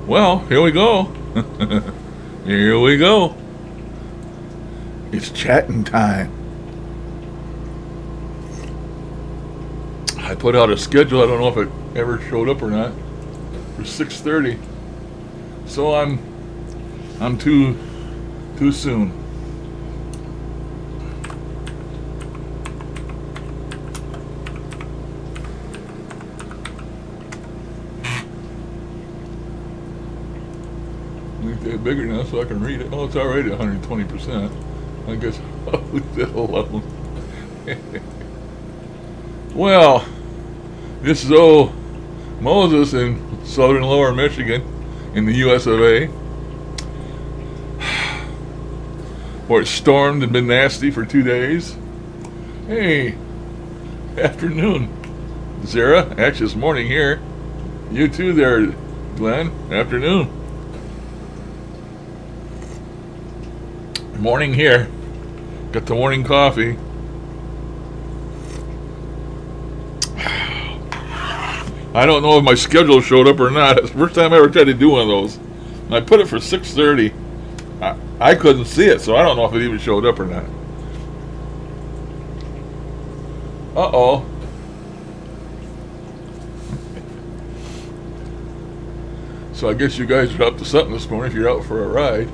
Well, here we go. Here we go. It's chatting time. I put out a schedule. I don't know if it ever showed up or not. For 6:30. So I'm too soon. Make that bigger now so I can read it. Oh, it's already 120%. I guess I'll leave that alone. Well, this is old Moses in southern lower Michigan in the US of A, where it stormed and been nasty for 2 days. Hey, afternoon, Zara. Actually, it's morning here. You too there, Glenn. Afternoon. Morning here. Got the morning coffee. I don't know if my schedule showed up or not. It's the first time I ever tried to do one of those. And I put it for 6:30. I couldn't see it, so I don't know if it even showed up or not. Uh-oh. So I guess you guys are up to something this morning if you're out for a ride.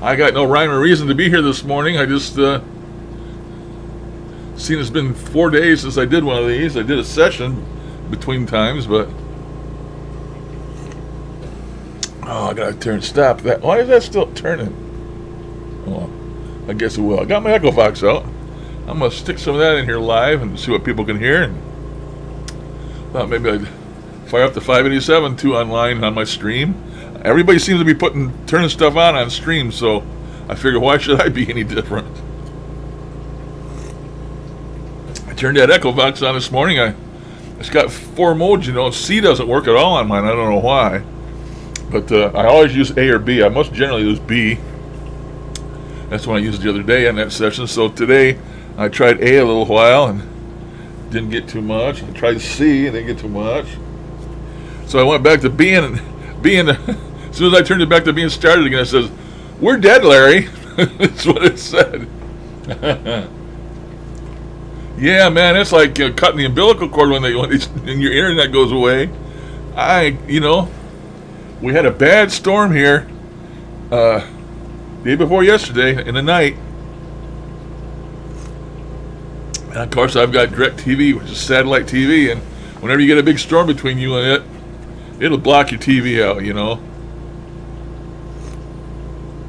I got no rhyme or reason to be here this morning. I just seen it's been 4 days since I did one of these. I did a session between times, but oh, I gotta turn stop that. Why is that still turning? Oh, I guess it will. I got my Echovox out. I'm gonna stick some of that in here live and see what people can hear. And thought maybe I'd fire up the 587 too online on my stream. Everybody seems to be turning stuff on stream, so I figured, why should I be any different? I turned that Echovox on this morning. It's got 4 modes, you know. C doesn't work at all on mine. I don't know why, but I always use A or B. I most generally use B. That's what I used the other day in that session. So today I tried A a little while and didn't get too much. I tried C and didn't get too much. So I went back to B, and as soon as I turned it back to being started again, it says, "We're dead, Larry." That's what it said. Yeah, man, it's like cutting the umbilical cord when your internet goes away. We had a bad storm here day before yesterday in the night. And of course, I've got DirecTV, which is satellite TV, and whenever you get a big storm between you and it, it'll block your TV out, you know.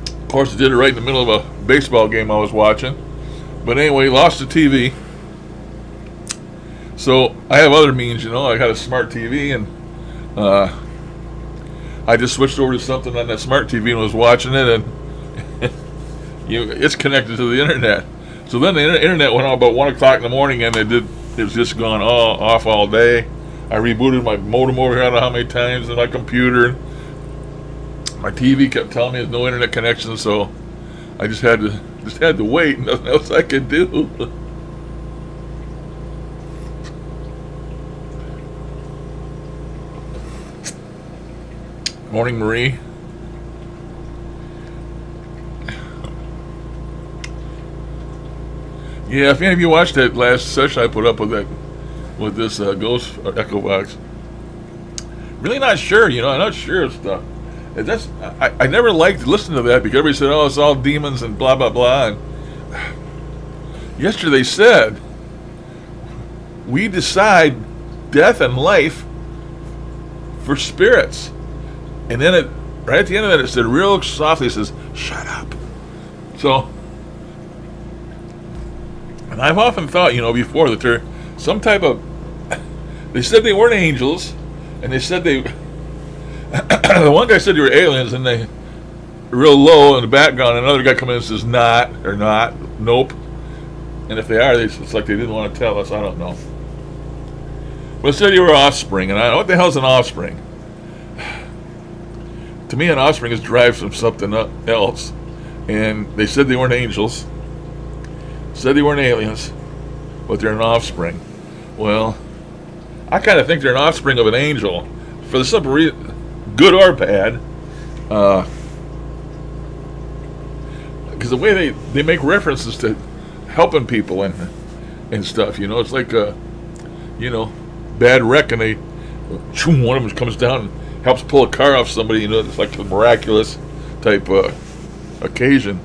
Of course, it did it right in the middle of a baseball game I was watching. But anyway, lost the TV. So I have other means, you know. I got a smart TV, and I just switched over to something on that smart TV and was watching it, and it's connected to the internet. So then the internet went on about 1 o'clock in the morning, and it was just gone off all day. I rebooted my modem over here, I don't know how many times, and my computer. My TV kept telling me there's no internet connection, so I just had to wait. Nothing else I could do. Morning, Marie. Yeah, if any of you watched that last session I put up with this Ghost Echovox, really not sure, you know. I'm not sure of stuff. I never liked to listen to that because everybody said, "Oh, it's all demons and blah blah blah." And yesterday said, we decide death and life for spirits, and then right at the end of that, it said real softly, it says, "Shut up." So, and I've often thought, you know, before that they're some type of. They said they weren't angels, and they said they. The one guy said they were aliens, and they real low in the background. Another guy comes in and says not, nope. And if they are, it's like they didn't want to tell us. I don't know. But it said you were offspring, and I don't know what the hell's an offspring. To me, an offspring is derived from something else, and they said they weren't angels. Said they weren't aliens, but they're an offspring. Well, I kind of think they're an offspring of an angel, for the simple reason, good or bad. Because the way they make references to helping people and stuff, you know, it's like you know, bad wreck, and one of them comes down and helps pull a car off somebody. You know, it's like a miraculous type occasion.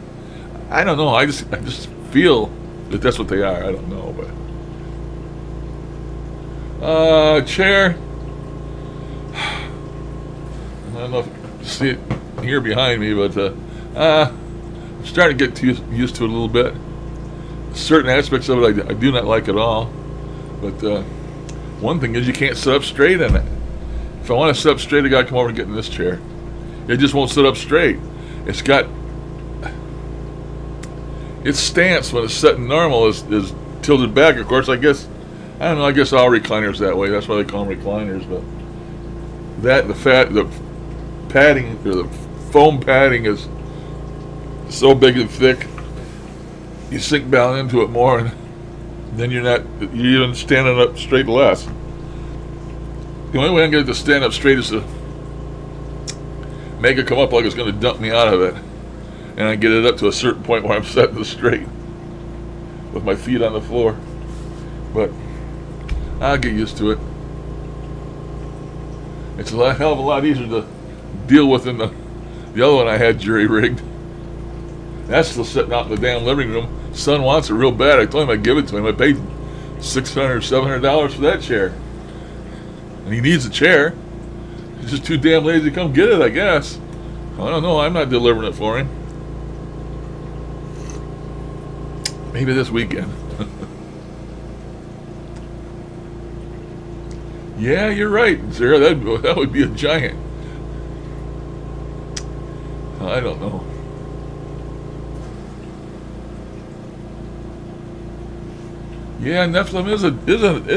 I don't know. I just feel that that's what they are. I don't know, but chair. I don't know if you see it here behind me, but I'm starting to get used to it a little bit. Certain aspects of it I do not like at all, but one thing is you can't sit up straight in it. If I want to sit up straight, I gotta come over and get in this chair. It just won't sit up straight. It's got its stance when it's sitting normal is tilted back. Of course, I don't know. I guess all recliners that way. That's why they call them recliners. But the padding or the foam padding is so big and thick, you sink down into it more, and then you're even standing up straight less. The only way I'm going to stand up straight is to make it come up like it's going to dump me out of it, and I get it up to a certain point where I'm sitting straight with my feet on the floor. But I'll get used to it. It's a hell of a lot easier to deal with than the other one I had jury-rigged. That's still sitting out in the damn living room. Son wants it real bad. I told him I'd give it to him. I paid $600 or $700 for that chair. And he needs a chair. He's just too damn lazy to come get it, I guess. I don't know. I'm not delivering it for him. Maybe this weekend. Yeah, you're right, Sarah. That would be a giant. I don't know. Yeah, Nephilim is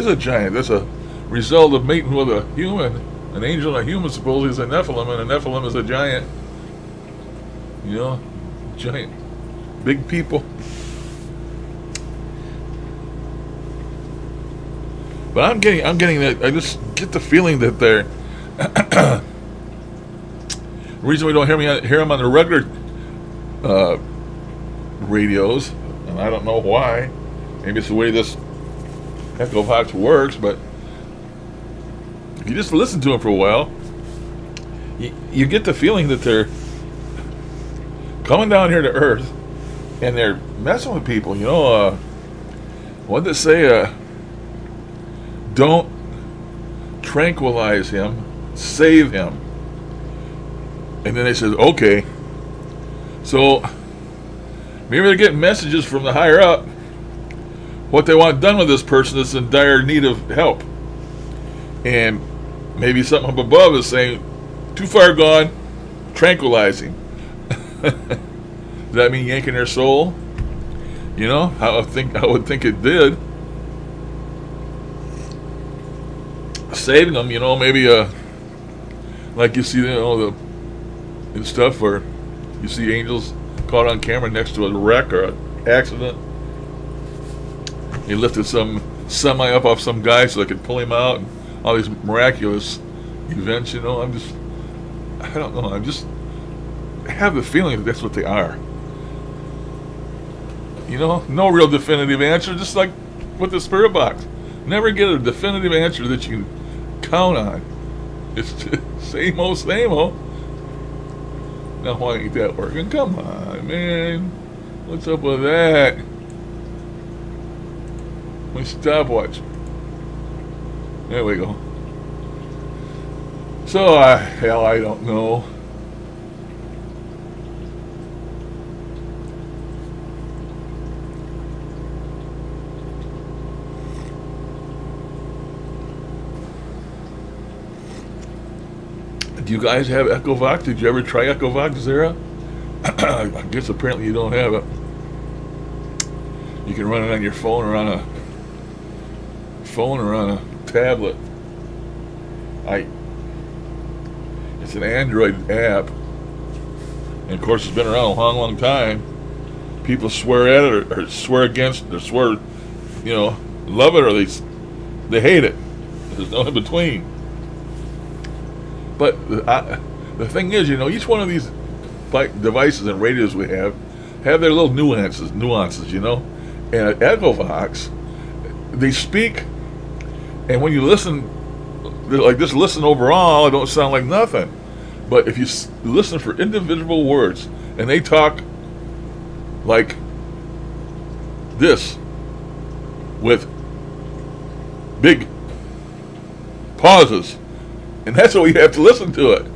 a giant. That's a result of mating with a human. An angel and a human supposedly is a Nephilim, and a Nephilim is a giant. You know, giant, big people. But I'm getting that. I just get the feeling that they're. The reason we don't hear them on the regular radios, and I don't know why. Maybe it's the way this Echo Vox works, but if you just listen to them for a while, you get the feeling that they're coming down here to Earth and they're messing with people. You know, what did they say? Don't tranquilize him, save him. And then they said, okay. So maybe they're getting messages from the higher up. What they want done with this person is in dire need of help. And maybe something up above is saying, too far gone, tranquilize him. Does that mean yanking their soul? You know, I would think it did. Saving them, you know, maybe like you see, you know, and stuff where you see angels caught on camera next to a wreck or an accident. He lifted some semi up off some guy so they could pull him out, and all these miraculous events, you know. I don't know, I have the feeling that that's what they are. You know, no real definitive answer, just like with the spirit box. Never get a definitive answer that you can count on. It's just same old, same old. Now why ain't that working? Come on, man. What's up with that? My stopwatch. There we go. So, hell, I don't know. Do you guys have Echo Vox? Did you ever try Echo Vox, Zara? I guess apparently you don't have it. You can run it on your phone or on a tablet. It's an Android app, and of course it's been around a long, long time. People swear at it or swear against it or swear, you know, love it or they hate it. There's no in between. But the thing is, each one of these devices and radios we have their little nuances, And at Echovox, they speak, and when you listen, like just listen overall, it don't sound like nothing. But if you listen for individual words, and they talk like this, with big pauses, and that's what you have to listen to it.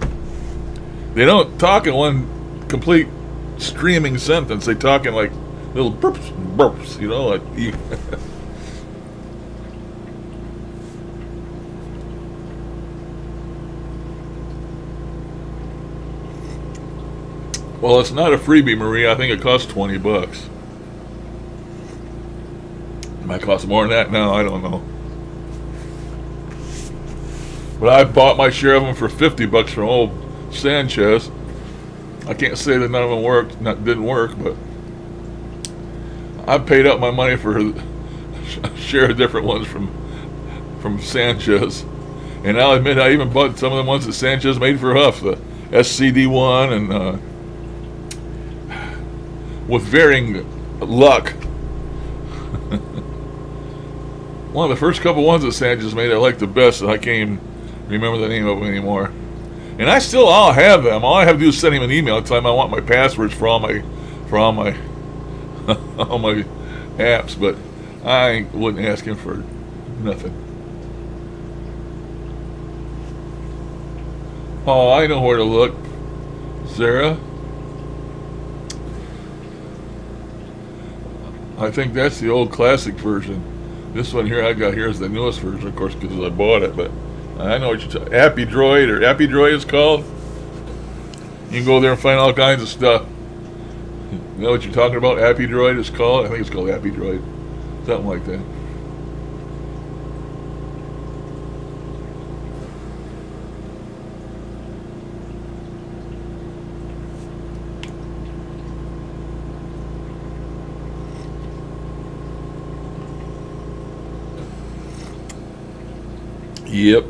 They don't talk in one complete streaming sentence. They talk in like little burps, like you. Well, it's not a freebie, Marie. I think it costs $20. It might cost more than that now. I don't know. But I bought my share of them for $50 from old Sanchez. I can't say that none of them didn't work, but I paid up my money for a share of different ones from Sanchez. And I'll admit I even bought some of the ones that Sanchez made for Huff, the SCD1, and with varying luck. One of the first couple ones that Sanchez made I liked the best, and I can't even remember the name of them anymore. And I still all have them. All I have to do is send him an email and tell him I want my passwords for all my all my apps, but I wouldn't ask him for nothing. Oh, I know where to look. Sarah. I think that's the old classic version. This one here I got here is the newest version, of course, because I bought it, but I know what you're talking about. Appy Droid is called. You can go there and find all kinds of stuff. You know what you're talking about? Appy Droid is called? I think it's called Appy Droid. Something like that. Yep.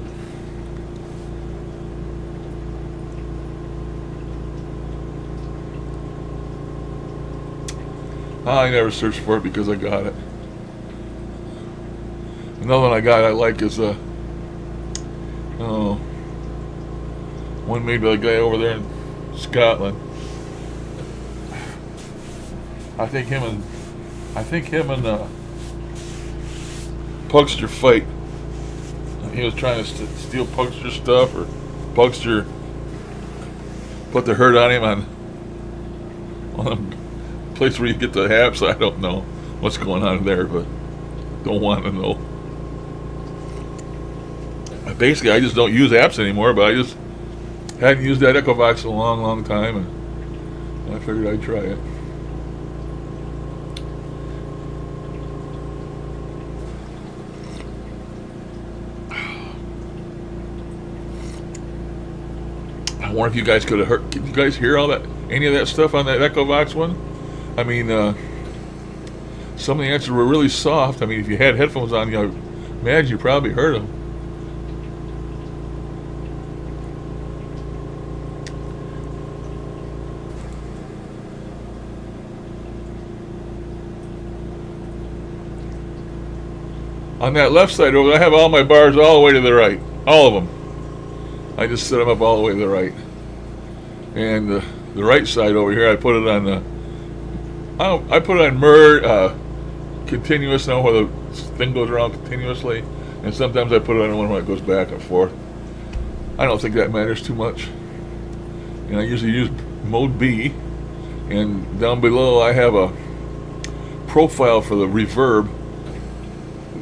I never searched for it because I got it. Another one I like is one made by a guy over there in Scotland. I think him and Pugster fight. He was trying to steal Pugster stuff, or Pugster put the hurt on him on the place where you get the apps. I don't know what's going on there, but don't want to know. Basically, I just don't use apps anymore, but I just hadn't used that Echovox in a long, long time, and I figured I'd try it. I wonder if you guys could have heard. Did you guys hear all that? Any of that stuff on that Echovox one? I mean, some of the answers were really soft. I mean, if you had headphones on, I imagine you probably heard them. On that left side over there, I have all my bars all the way to the right. All of them. I just set them up all the way to the right. And the right side over here, I put it on the... I put it on continuous now, where the thing goes around continuously. And sometimes I put it on one where it goes back and forth. I don't think that matters too much. And I usually use mode B. And down below I have a profile for the reverb.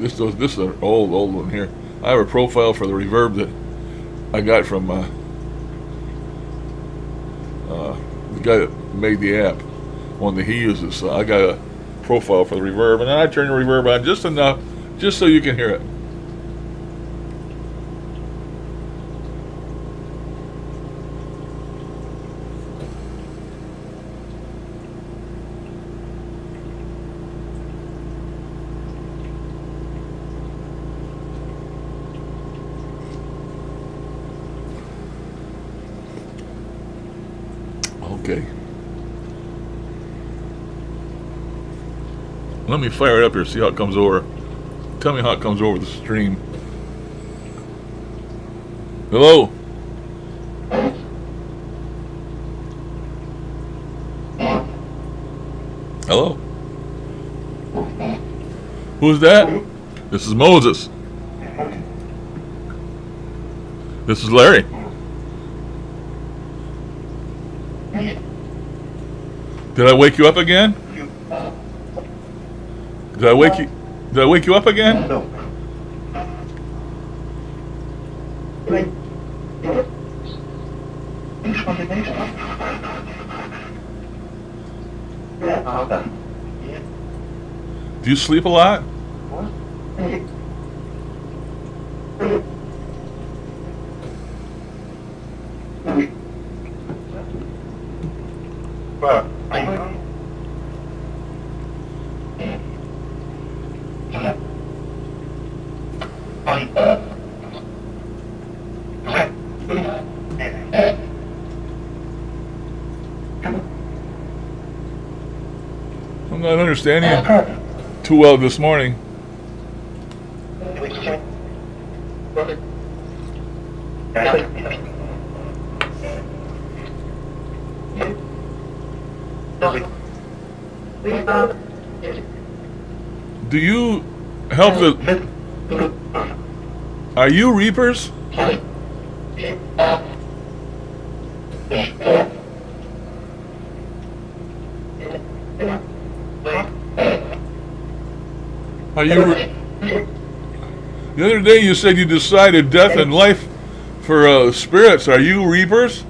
This is an old one here. I have a profile for the reverb that I got from the guy that made the app, one that he uses. So I got a profile for the reverb, and then I turn the reverb on just enough, just so you can hear it. Okay. Let me fire it up here, see how it comes over. Tell me how it comes over the stream. Hello? Hello? Who's that? This is Moses. This is Larry. Did I wake you up again? Did I wake you up again? No. Do you sleep a lot? I'm not understanding you too well this morning. Do you help the... Are you reapers? Are you... The other day you said you decided death and life for spirits. Are you reapers?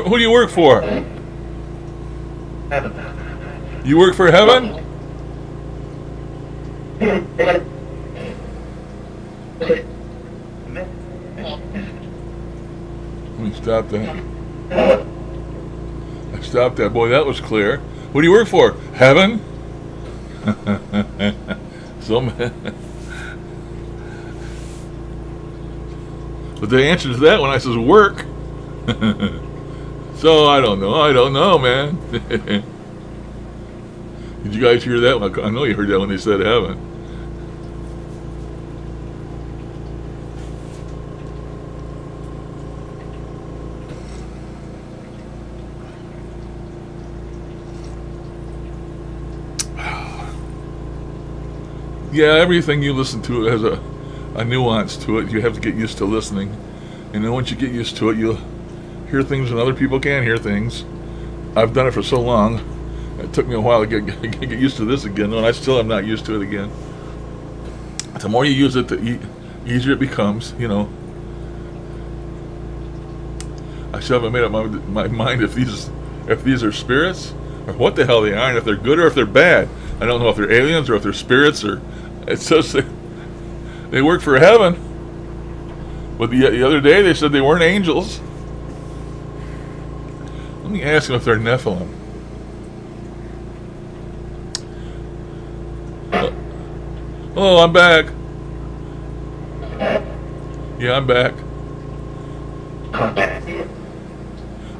Who do you work for? Heaven. You work for heaven? Let me stop that. I stopped that. Boy, that was clear. What do you work for? Heaven? But the answer to that when I says work. So I don't know, man. Did you guys hear that? I know you heard that when they said heaven. Yeah, everything you listen to has a nuance to it. You have to get used to listening. And then once you get used to it, you'll hear things when other people can't hear things. I've done it for so long. It took me a while to get used to this again, and I still am not used to it again. The more you use it, the easier it becomes, you know. I still haven't made up my mind if these are spirits, or what the hell they are, and if they're good or if they're bad. I don't know if they're aliens or if they're spirits, or it's just they work for heaven. But the other day they said they weren't angels. Let me ask them if they're Nephilim. Hello, I'm back. Yeah, I'm back.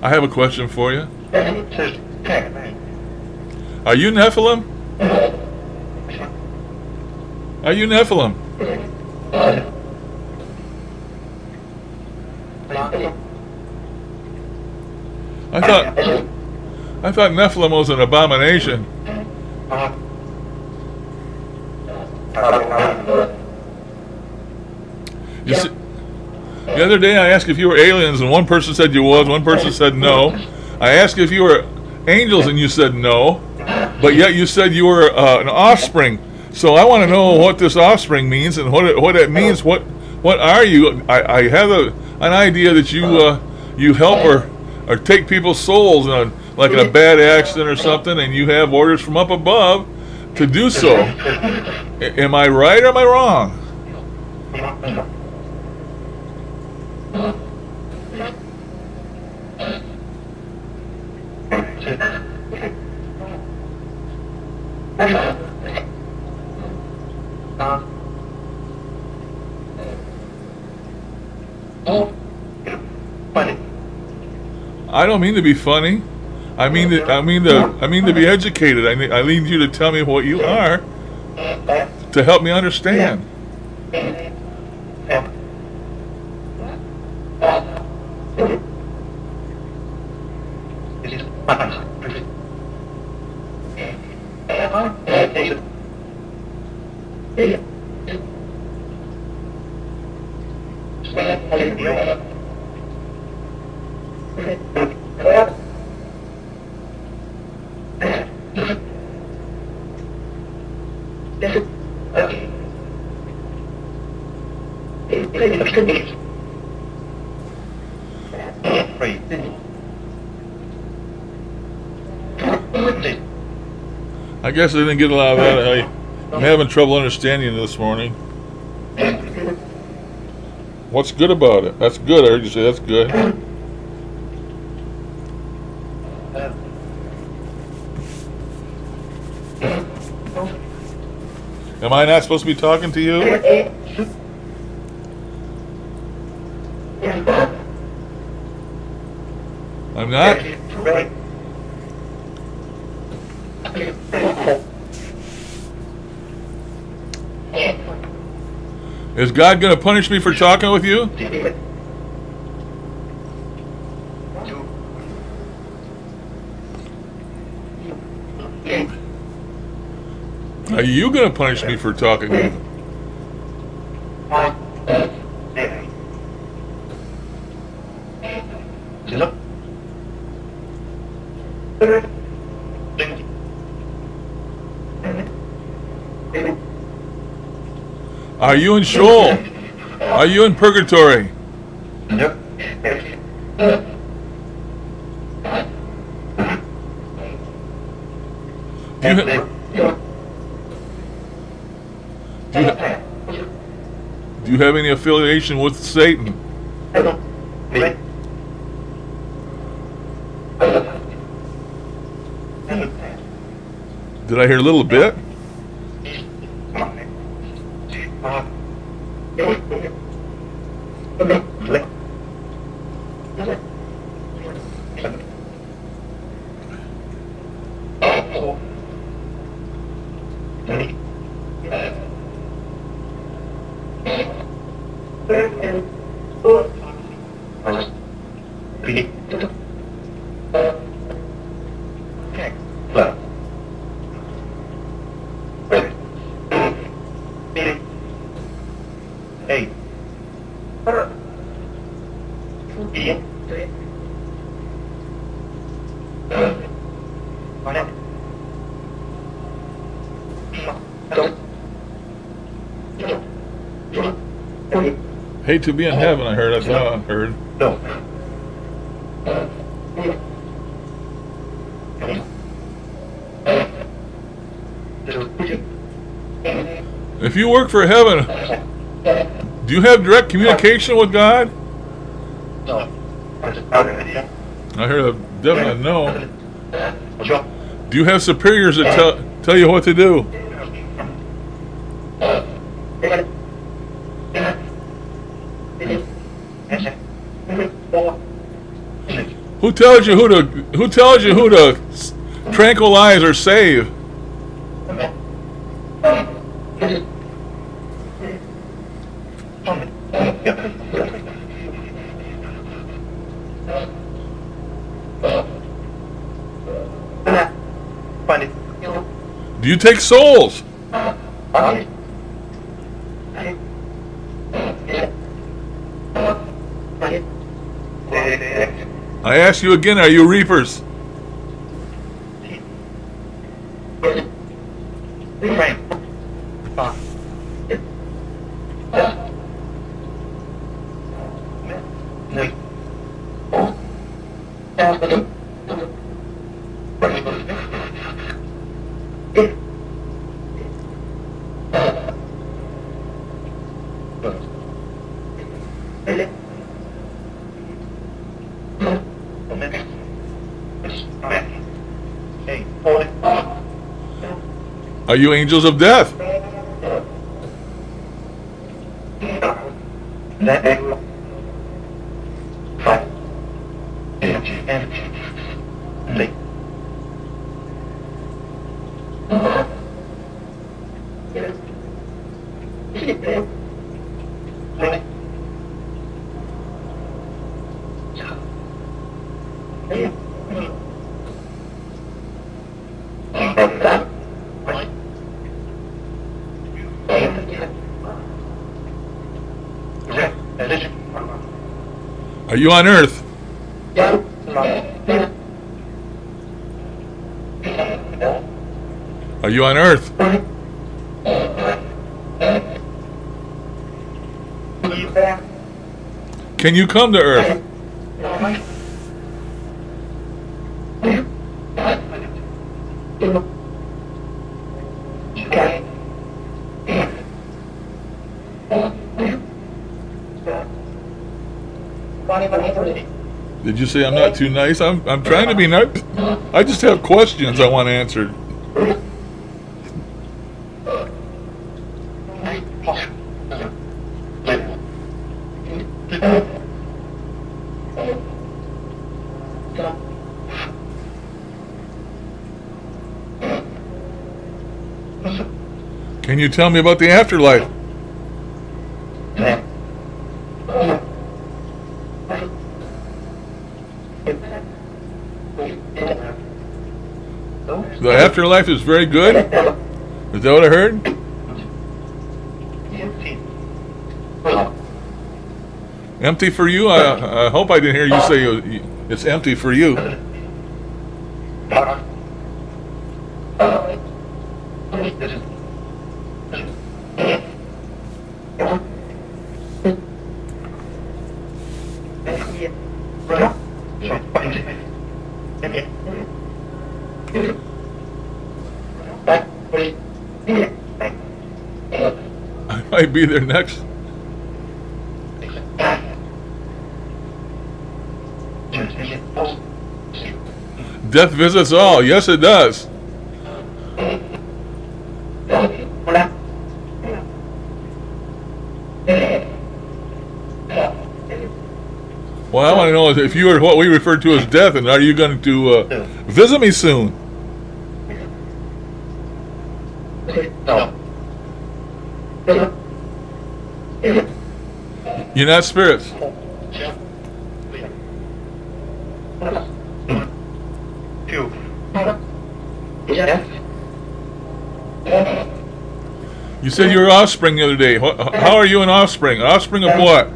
I have a question for you. Are you Nephilim? Are you Nephilim? I thought Nephilim was an abomination. You see, the other day I asked if you were aliens, and one person said you was, one person said no. I asked if you were angels, and you said no. But yet you said you were an offspring. So I want to know what this offspring means and what it means. What are you? I have an idea that you help or take people's souls like in a bad accident or something, and you have orders from up above to do so. Am I right or am I wrong? I don't mean to be funny. I mean to be educated. I need you to tell me what you are to help me understand. I guess I didn't get a lot of that. I'm having trouble understanding this morning. What's good about it? That's good. I heard you say that's good. Am I not supposed to be talking to you? I'm not? Is God going to punish me for talking with you? Are you going to punish me for talking with you? Are you in Sheol? Are you in purgatory? Nope. Do you have any affiliation with Satan? Did I hear a little bit? Hate to be in heaven, I heard. I thought I heard. No. If you work for heaven, do you have direct communication with God? No. I heard a definite no. Do you have superiors that tell you what to do? Who tells you who to tranquilize or save? Do you take souls? I ask you again, are you reapers? Are you angels of death? Are you on Earth? Are you on Earth? Can you come to Earth? Did you say I'm not too nice? I'm trying to be nice. I just have questions I want answered. Can you tell me about the afterlife? The afterlife is very good? Is that what I heard? Empty for you? I hope I didn't hear you say it's empty for you. I might be there next. Death visits all. Yes, it does. Well, I want to know if you are what we refer to as death, and are you going to visit me soon? You're not spirits. You said you were offspring the other day. How are you an offspring? Offspring of what?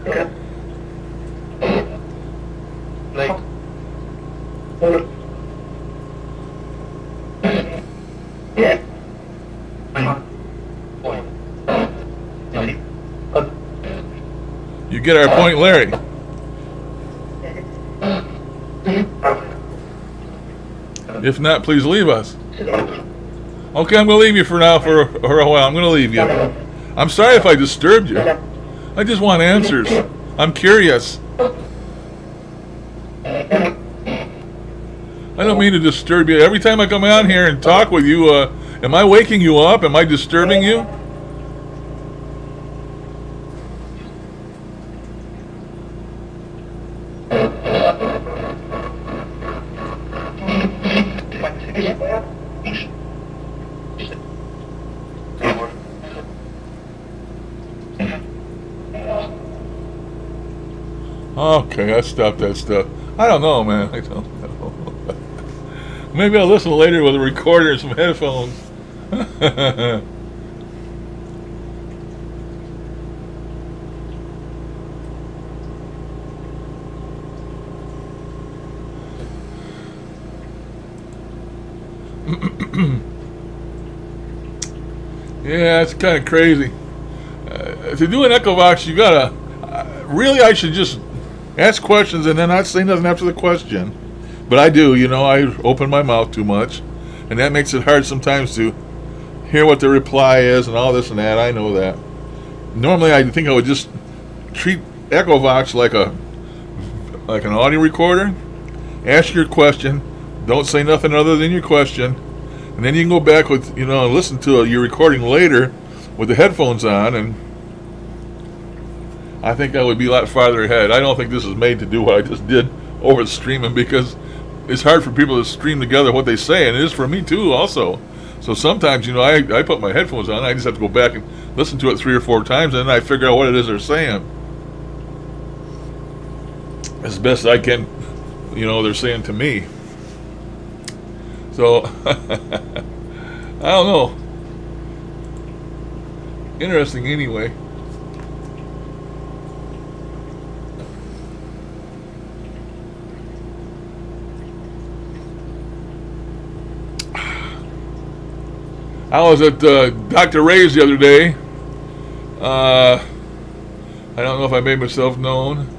You get our point, Larry. If not, please leave us. Okay, I'm going to leave you for now for a while. I'm going to leave you. I'm sorry if I disturbed you. I just want answers. I'm curious. I don't mean to disturb you. Every time I come out here and talk with you, am I waking you up? Am I disturbing you? Okay, I stopped that stuff. I don't know, man. I don't know. Maybe I'll listen later with a recorder and some headphones. Yeah, it's kind of crazy. To do an Echo Vox, you gotta... really, I should just ask questions and then not say nothing after the question. But I do, you know, I open my mouth too much. And that makes it hard sometimes to hear what the reply is and all this and that. I know that. Normally, I think I would just treat Echo Vox like an audio recorder. Ask your question. Don't say nothing other than your question. And then you can go back with, you know, and listen to your recording later with the headphones on, and I think I would be a lot farther ahead. I don't think this is made to do what I just did over the streaming, because it's hard for people to stream together what they say, and it is for me too also. So sometimes, you know, I put my headphones on, I just have to go back and listen to it 3 or 4 times, and then I figure out what it is they're saying as best I can, you know, they're saying to me. So, I don't know. Interesting anyway. I was at Dr. Ray's the other day. I don't know if I made myself known.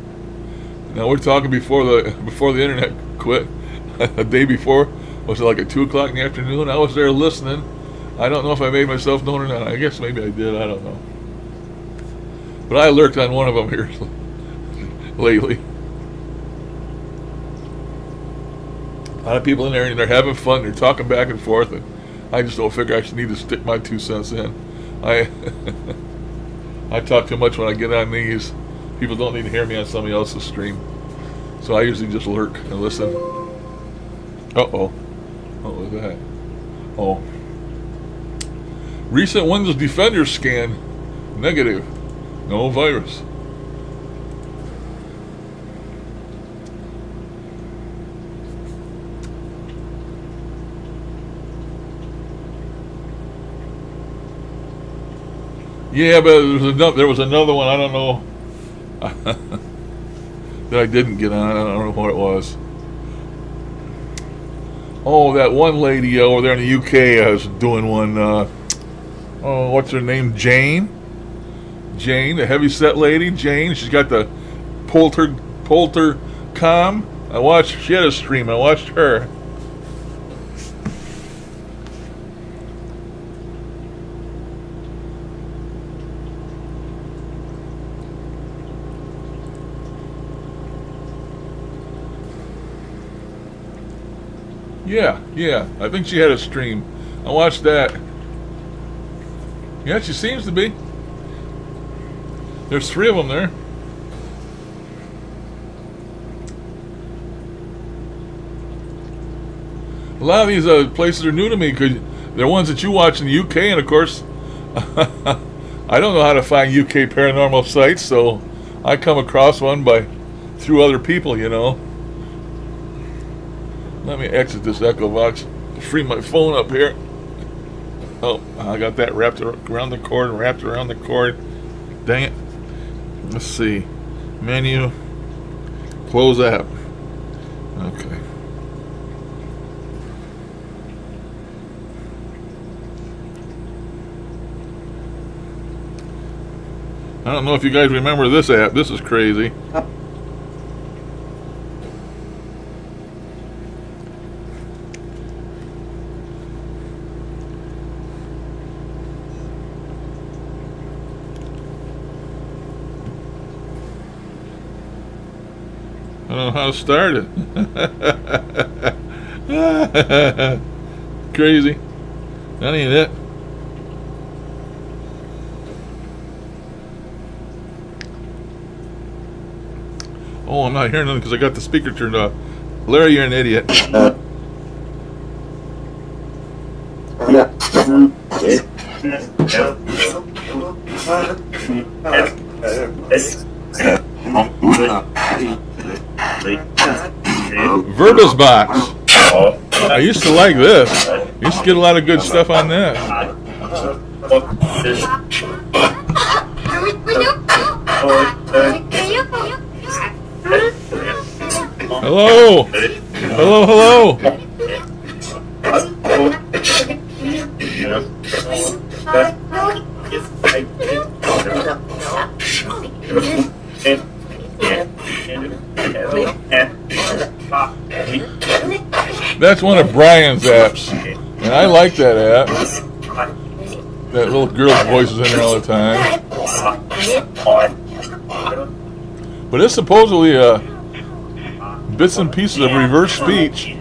Now we're talking before the internet quit. The day before, was it like at 2 o'clock in the afternoon? I was there listening. I don't know if I made myself known or not. I guess maybe I did. I don't know. But I lurked on one of them here lately. A lot of people in there, and they're having fun. They're talking back and forth, and I just don't figure I should need to stick my 2 cents in. I talk too much when I get on these. People don't need to hear me on somebody else's stream. So I usually just lurk and listen. Uh-oh. What was that? Oh. Recent Windows Defender scan. Negative. No virus. Yeah, but there was another one, I don't know, that I didn't get on. I don't know what it was. Oh, that one lady over there in the UK was doing one, oh, what's her name, Jane? Jane, the heavy-set lady, Jane. She's got the Poltercom. She had a stream, I watched her. Yeah, I think she had a stream. I watched that. Yeah, she seems to be. There's 3 of them there. A lot of these places are new to me, because they're ones that you watch in the UK, and of course, I don't know how to find UK paranormal sites, so I come across one through other people, you know. Let me exit this Echo Box, free my phone up here. Oh, I got that wrapped around the cord, Dang it. Let's see. Menu. Close app. Okay. I don't know if you guys remember this app. This is crazy. I don't know how to start it. Crazy. That ain't it. Oh, I'm not hearing nothing because I got the speaker turned off. Larry, you're an idiot. Verbus Box. I used to like this. I used to get a lot of good stuff on this. Hello. Hello. That's one of Brian's apps, and I like that app. That little girl's voice is in there all the time. But it's supposedly bits and pieces of reverse speech.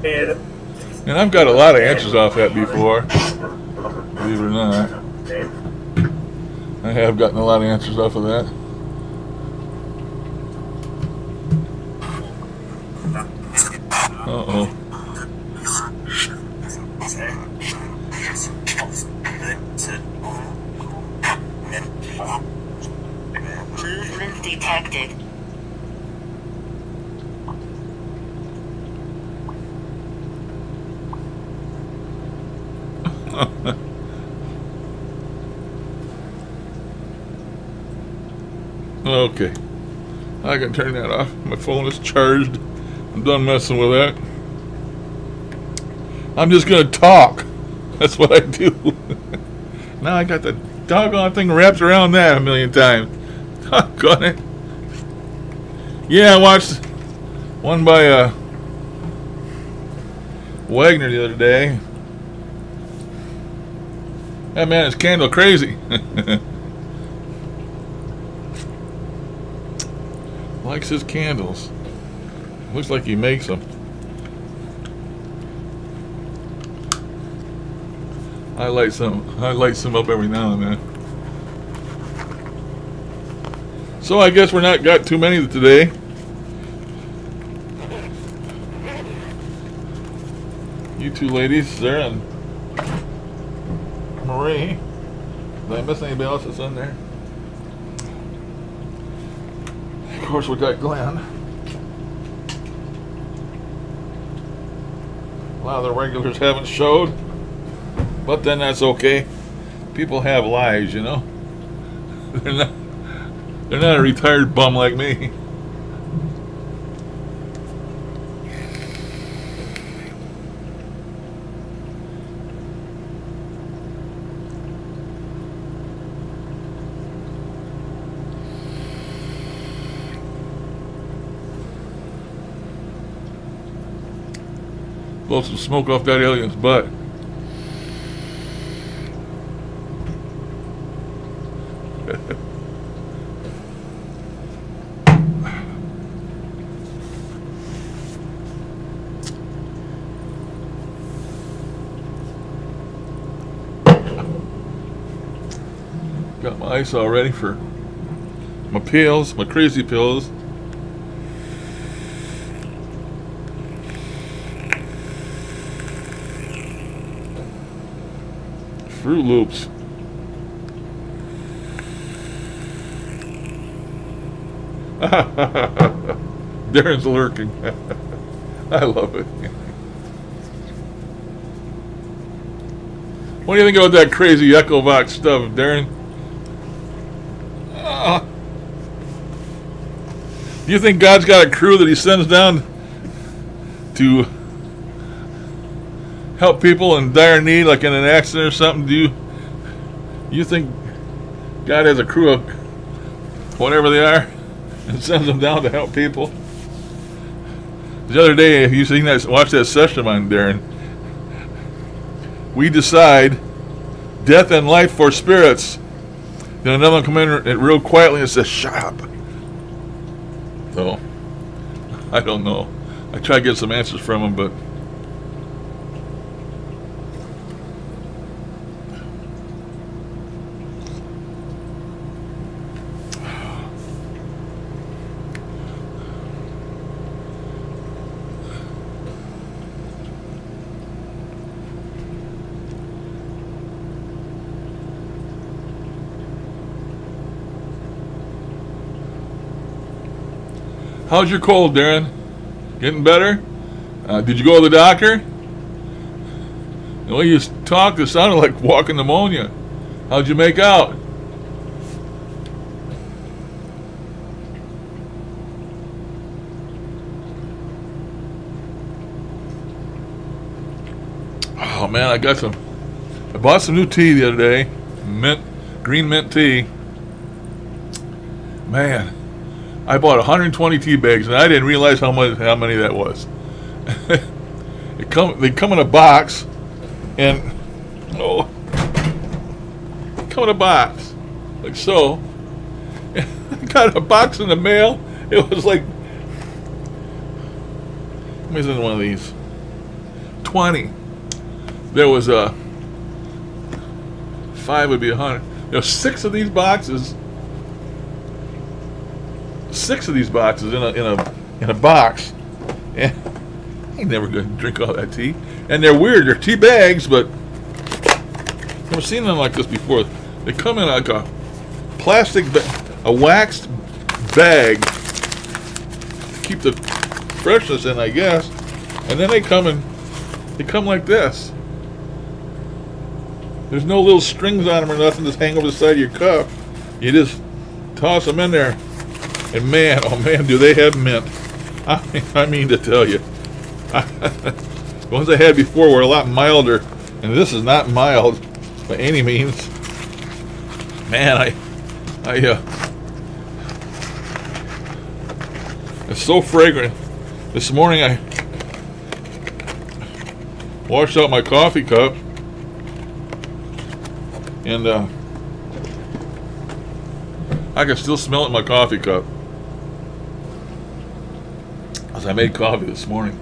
And I've got a lot of answers off that before, believe it or not. I have gotten a lot of answers off of that. Uh-oh. Movement detected. Okay. I can turn that off. My phone is charged. I'm done messing with that. I'm just gonna talk. That's what I do. Now I got the doggone thing wrapped around that a million times. Doggone it. Yeah, I watched one by Wagner the other day. That man is candle crazy. Likes his candles. Looks like he makes them. I light some up every now and then. So I guess we're not got too many today. You two ladies, Sarah and Marie. Did I miss anybody else that's in there? Of course, we got Glenn. A lot of the regulars haven't showed, but then that's okay. People have lives, you know. They're not a retired bum like me. Blow some smoke off that alien's butt. Got my ice all ready for my pills, my crazy pills. Fruit Loops. Darren's lurking. I love it. What do you think about that crazy Echovox stuff, Darren? Do you think God's got a crew that he sends down to help people in dire need, like in an accident or something? Do you think God has a crew of whatever they are and sends them down to help people? The other day, you seen that? Watch that session of mine, Darren. We decide death and life for spirits. Then another one come in real quietly and says, "Shut up." So I don't know. I try to get some answers from him, but how's your cold, Darren? Getting better? Did you go to the doctor? The way you talked, it sounded like walking pneumonia. How'd you make out? Oh man, I bought some new tea the other day. Green mint tea. Man, I bought 120 tea bags, and I didn't realize how many that was. They come in a box, and come in a box like so. I got a box in the mail. It was like, let me send one of these. 20. There was a 5 would be 100. There's 6 of these boxes. 6 of these boxes in a box. And I ain't never gonna drink all that tea. And they're weird. They're tea bags, but I've never seen them like this before. They come in like a plastic, a waxed bag to keep the freshness in, I guess. And then they come like this. There's no little strings on them or nothing. Just hang over the side of your cup. You just toss them in there, and man, oh man, do they have mint! I mean to tell you, the ones I had before were a lot milder, and this is not mild by any means. Man, it's so fragrant. This morning I washed out my coffee cup, and I can still smell it in my coffee cup, as I made coffee this morning.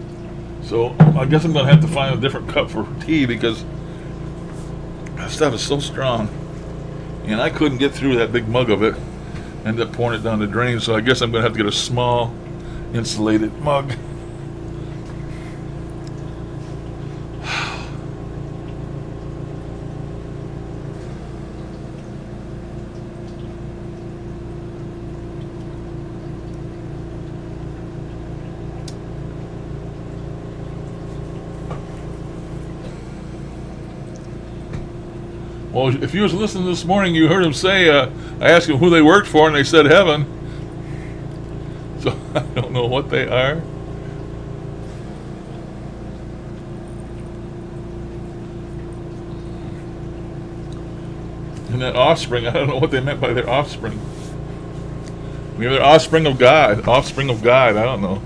So I guess I'm going to have to find a different cup for tea, because that stuff is so strong. And I couldn't get through that big mug of it. Ended up pouring it down the drain, so I guess I'm going to have to get a small insulated mug. Well, if you was listening this morning, you heard him say, I asked him who they worked for, and they said heaven. So I don't know what they are. And that offspring, I don't know what they meant by their offspring. Maybe they're offspring of God. Offspring of God, I don't know.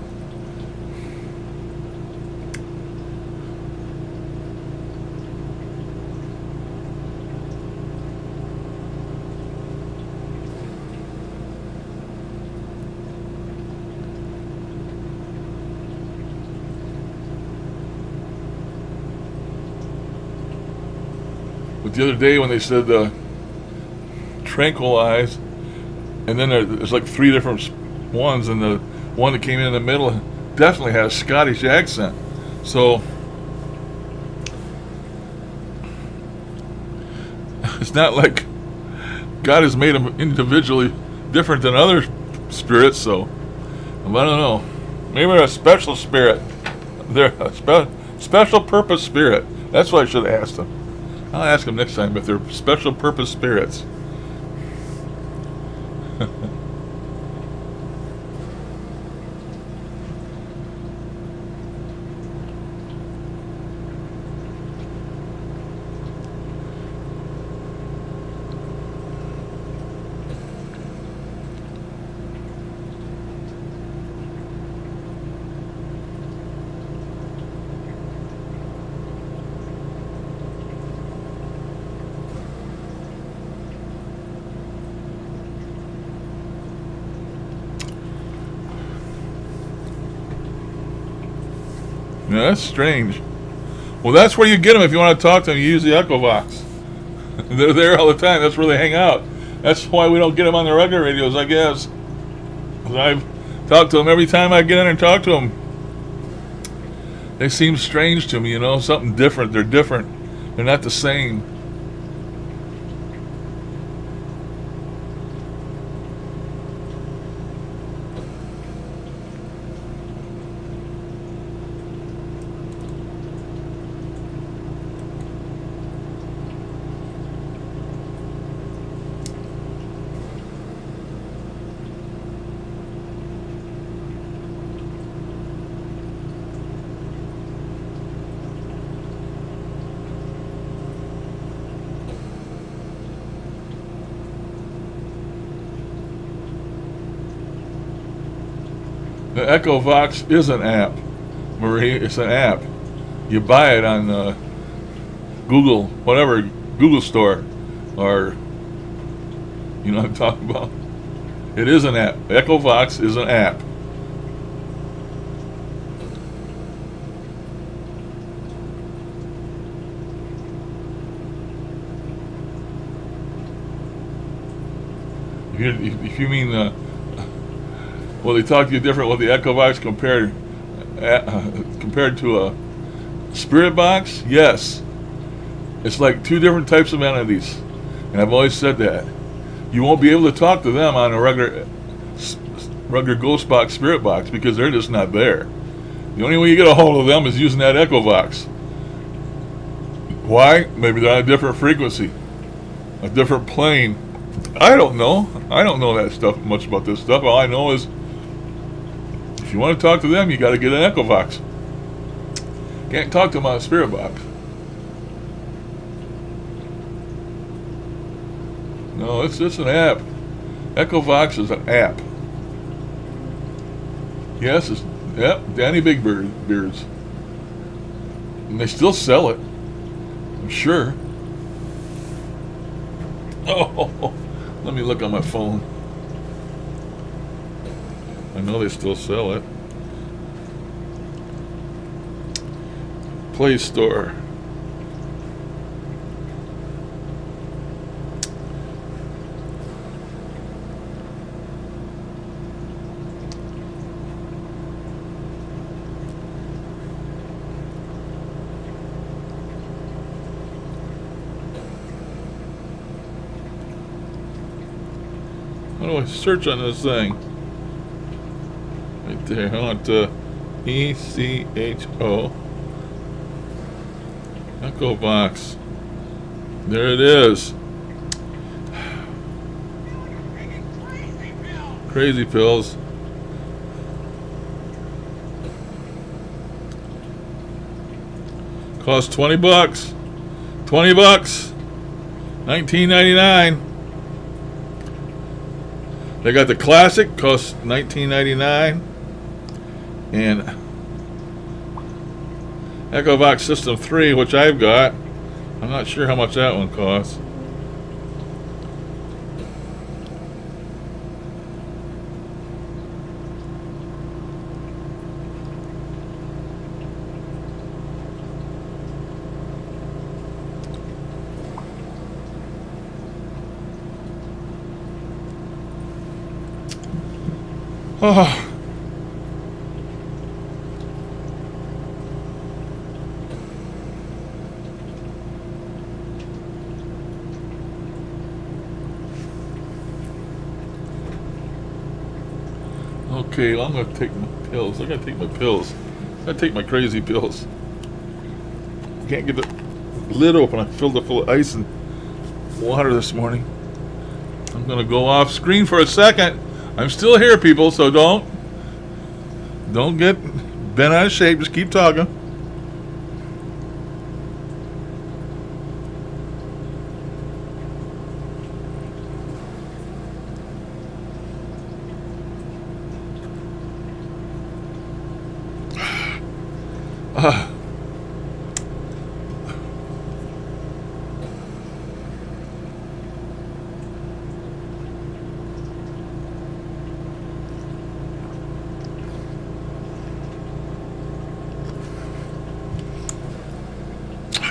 But the other day when they said tranquilize, and then there's like 3 different ones, and the one that came in the middle definitely has a Scottish accent. So it's not like God has made them individually different than other spirits. So I don't know. Maybe they're a special spirit. They're a special purpose spirit. That's what I should have asked them. I'll ask them next time if they're special purpose spirits. Yeah, that's strange. Well, that's where you get them if you want to talk to them. You use the Echovox. They're there all the time. That's where they hang out. That's why we don't get them on the regular radios, I guess. 'Cause I've talked to them every time I get in and talk to them. They seem strange to me, you know, something different. They're different. They're not the same. The Echovox is an app, Marie. It's an app. You buy it on Google, whatever, Google Store, or you know what I'm talking about. It is an app. Echovox is an app. If you mean, well, they talk to you different with the EchoVox compared to a Spirit Box. Yes, it's like two different types of entities, and I've always said that you won't be able to talk to them on a regular Ghost Box Spirit Box because they're just not there. The only way you get a hold of them is using that EchoVox. Why? Maybe they're on a different frequency, a different plane. I don't know. I don't know that stuff much about this stuff. All I know is if you want to talk to them, you got to get an EchoVox. Can't talk to them on a Spirit Box. No, it's an app. EchoVox is an app. Yes, yep, Danny Big Beards. And they still sell it. I'm sure. Oh, let me look on my phone. I know they still sell it. Play Store. How do I search on this thing? Right there. I want ECHO. EchoVox. There it is. Crazy Pills. Cost $20. $20. $19.99. They got the classic, costs $19.99, and EchoVox System 3, which I've got. I'm not sure how much that one costs. Oh. Okay, well, I'm going to take my pills. I got to take my pills. I got to take my crazy pills. Can't get the lid open. I filled it full of ice and water this morning. I'm going to go off screen for a second. I'm still here, people, so don't get bent out of shape. Just keep talking.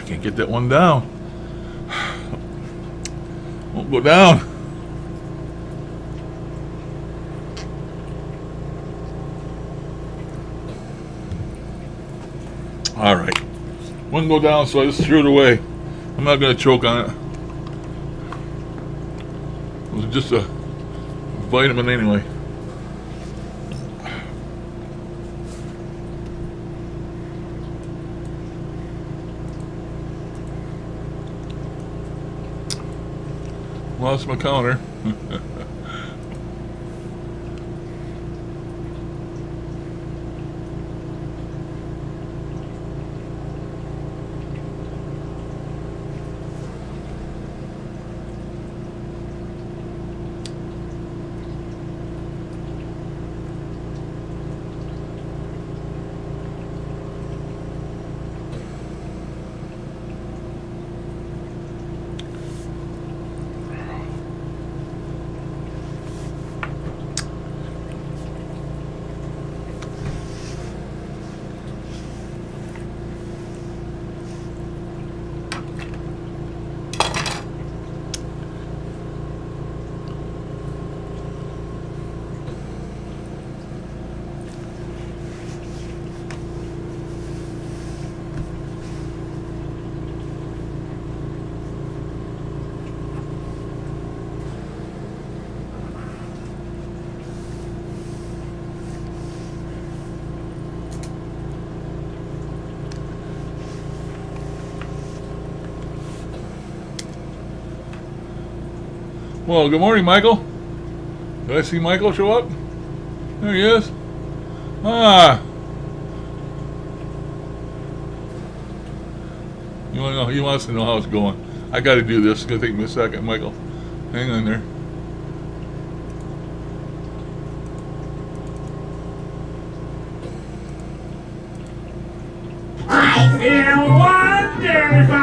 Can't get that one down. Won't go down. All right. Wouldn't go down, so I just threw it away. I'm not going to choke on it. It was just a vitamin anyway. Lost my counter. Well, good morning, Michael. Did I see Michael show up? There he is. Ah. You want to know? He wants to know how it's going. I got to do this. It's gonna take me a second, Michael. Hang on there. I feel wonderful!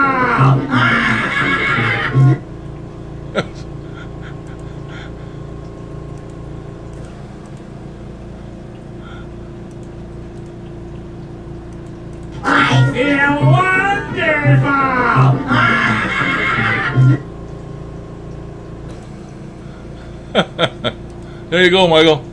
I feel wonderful! There you go, Michael.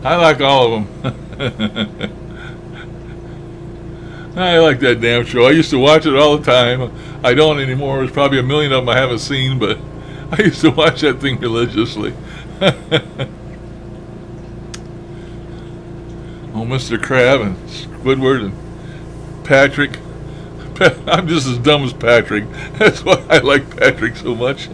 I like all of them. I like that damn show. I used to watch it all the time. I don't anymore. There's probably a million of them I haven't seen, but I used to watch that thing religiously. Oh, Mr. Crab and Squidward and Patrick. I'm just as dumb as Patrick. That's why I like Patrick so much.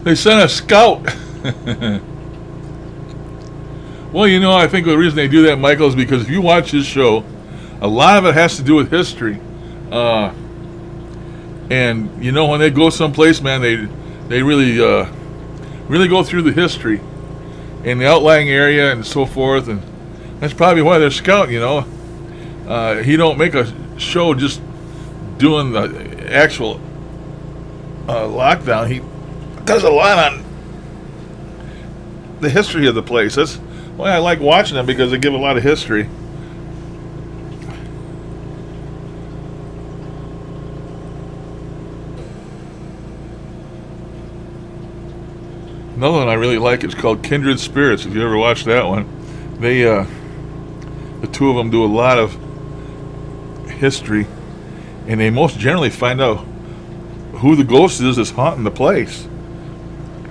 They sent a scout. Well, you know, I think the reason they do that, Michael, is because if you watch this show, a lot of it has to do with history. And you know, when they go someplace, man, they really really go through the history in the outlying area and so forth, and that's probably why they're scouting. You know, he don't make a show just doing the actual lockdown. He does a lot on the history of the place. That's why I like watching them, because they give a lot of history. Another one I really like is called Kindred Spirits. If you ever watched that one, they the two of them do a lot of history, and they most generally find out who the ghost is that's haunting the place,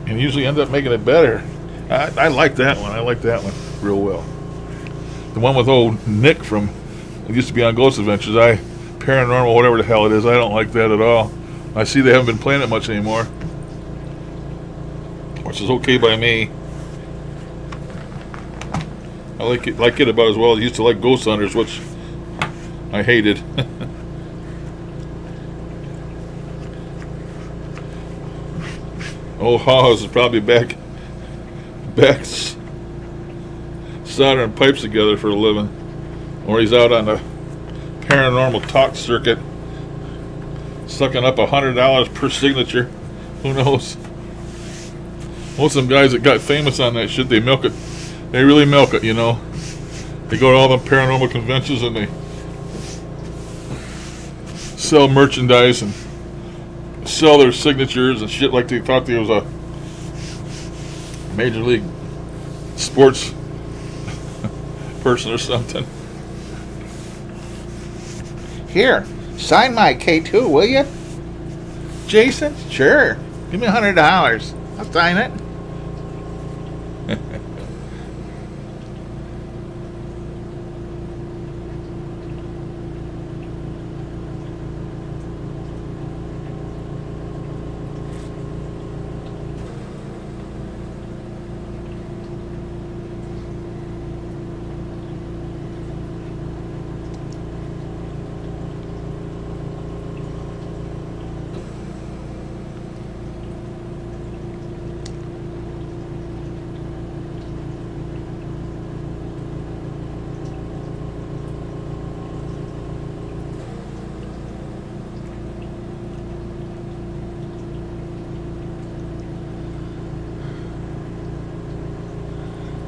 and usually end up making it better. I like that one. I like that one real well. The one with old Nick from, it used to be on Ghost Adventures, Paranormal, whatever the hell it is. I don't like that at all. I see they haven't been playing it much anymore, which is okay by me. I like it about as well as I used to like Ghost Hunters, which I hated. Old Hawes is probably back soldering pipes together for a living, or he's out on the paranormal talk circuit sucking up $100 per signature. Who knows? Most of them guys that got famous on that shit, they milk it. They really milk it, you know. They go to all the paranormal conventions and they sell merchandise and sell their signatures and shit like they thought they was a major league sports person or something. Here, sign my K2, will you? Jason? Sure. Give me $100. I'll sign it.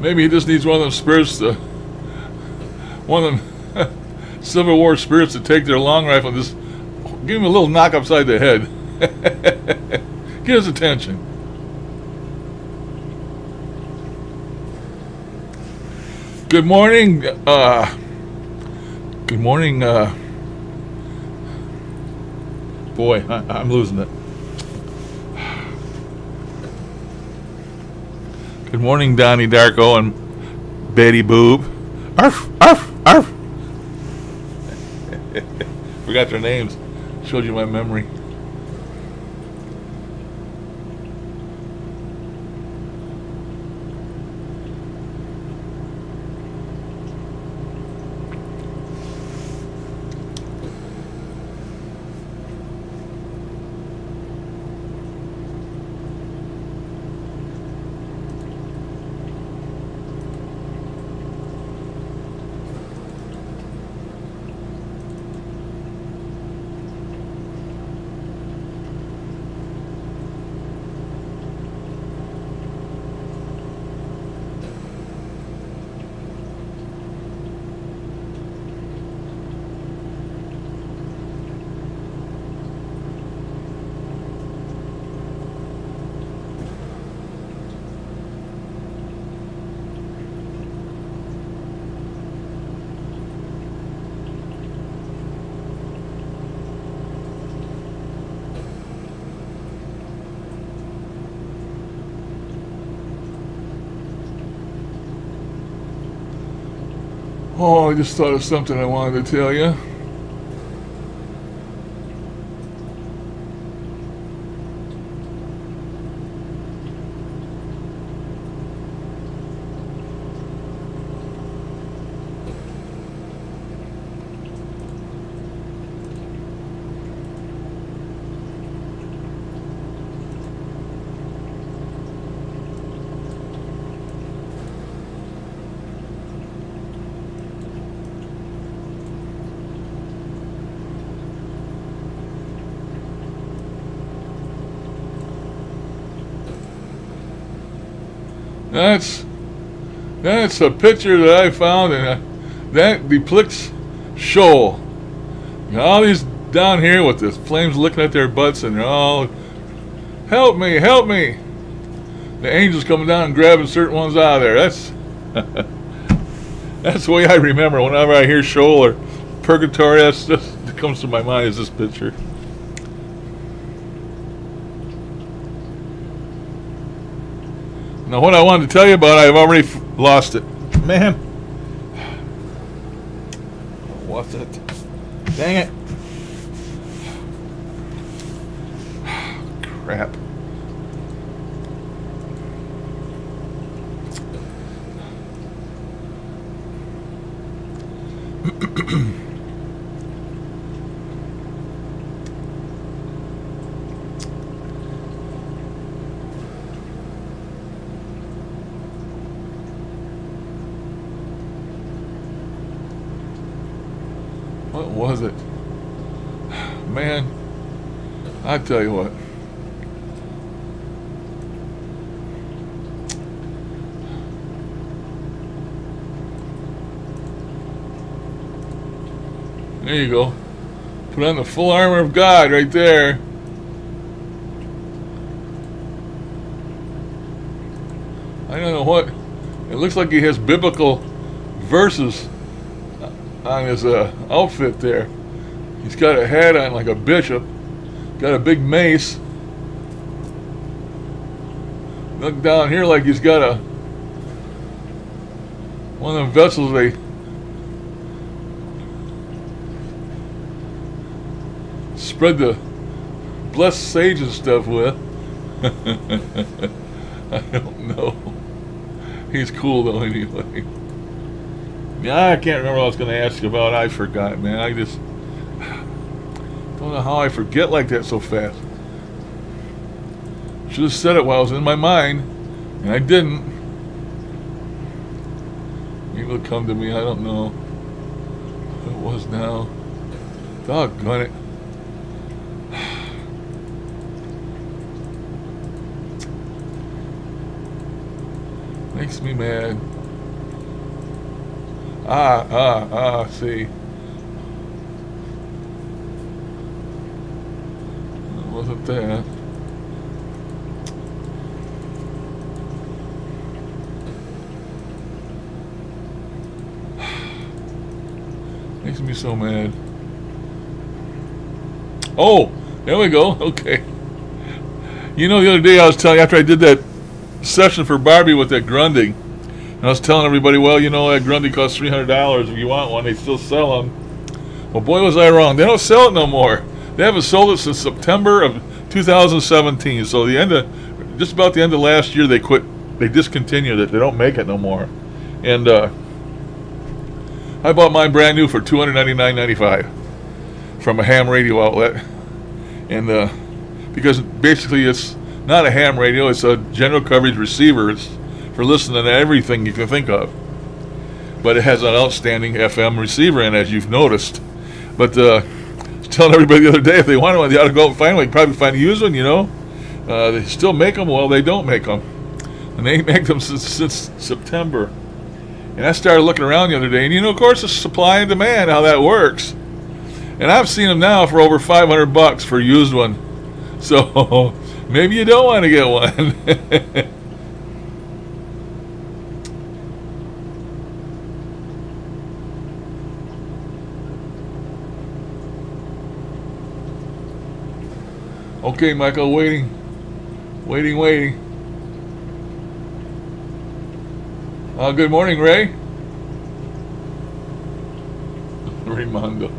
Maybe he just needs one of them spirits to, one of them Civil War spirits to take their long rifle and just give him a little knock upside the head. Get his attention. Good morning, boy, I'm losing it. Good morning, Donnie Darko and Betty Boob. Arf, arf, arf. Forgot their names. Showed you my memory. Oh, I just thought of something I wanted to tell you. That's a picture that I found, and that depicts Shoal. You know, all these down here with the flames looking at their butts, and they're all, help me, help me. The angels coming down and grabbing certain ones out of there. That's the way I remember whenever I hear Shoal or Purgatory. That's just what comes to my mind is this picture. Now, what I wanted to tell you about, I've already lost it. Man. What's it? Dang it. Crap. What was it? Man, I tell you what. There you go. Put on the full armor of God right there. I don't know what. It looks like he has biblical verses on his outfit there. He's got a hat on like a bishop. Got a big mace. Look down here like he's got a one of them vessels they spread the blessed sage and stuff with. I don't know. He's cool though anyway. Yeah, I can't remember what I was going to ask you about. I forgot, man. I just don't know how I forget like that so fast. Should have said it while I was in my mind, and I didn't. Maybe it'll come to me. I don't know. What it was now. Doggone it. Makes me mad. See. It wasn't that. Makes me so mad. Oh, there we go. Okay. You know, the other day I was telling you, after I did that session for Barbie with that Grundy, and I was telling everybody, well, you know, that Grundy costs $300. If you want one, they still sell them. Well, boy, was I wrong. They don't sell it no more. They haven't sold it since September of 2017. So just about the end of last year, they quit. They discontinued it. They don't make it no more. And I bought mine brand new for $299.95 from a ham radio outlet. And because basically it's not a ham radio, it's a general coverage receiver. It's for listening to everything you can think of. But it has an outstanding FM receiver in, as you've noticed. But I was telling everybody the other day, if they want one, they ought to go out and find one. You can probably find a used one, you know. They still make them. Well, they don't make them. And they make them since September. And I started looking around the other day, and you know, of course, it's supply and demand, how that works. And I've seen them now for over $500 for a used one. So maybe you don't want to get one. Okay, Michael, waiting. Good morning, Ray. Raimondo.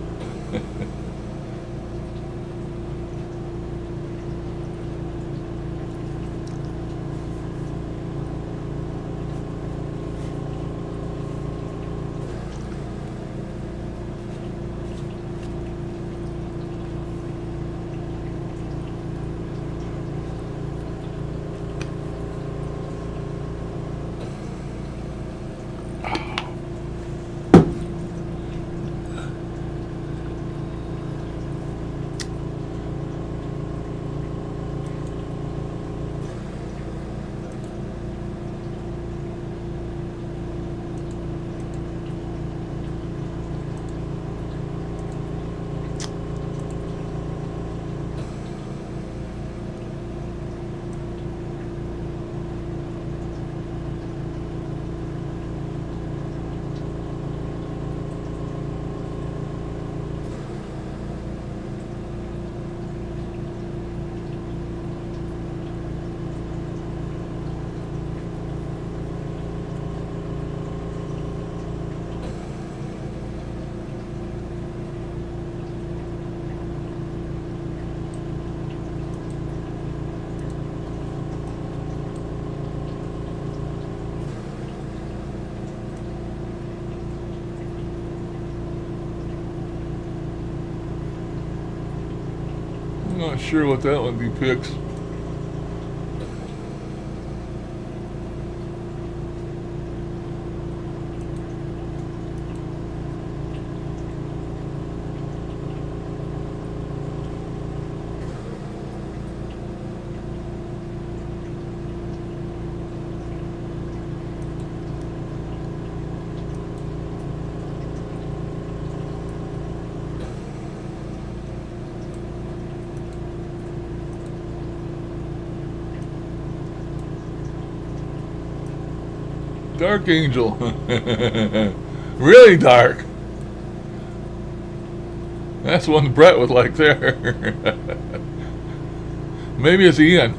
I'm not sure what that one depicts. Dark Angel. Really dark. That's one Brett would like there. Maybe it's Ian.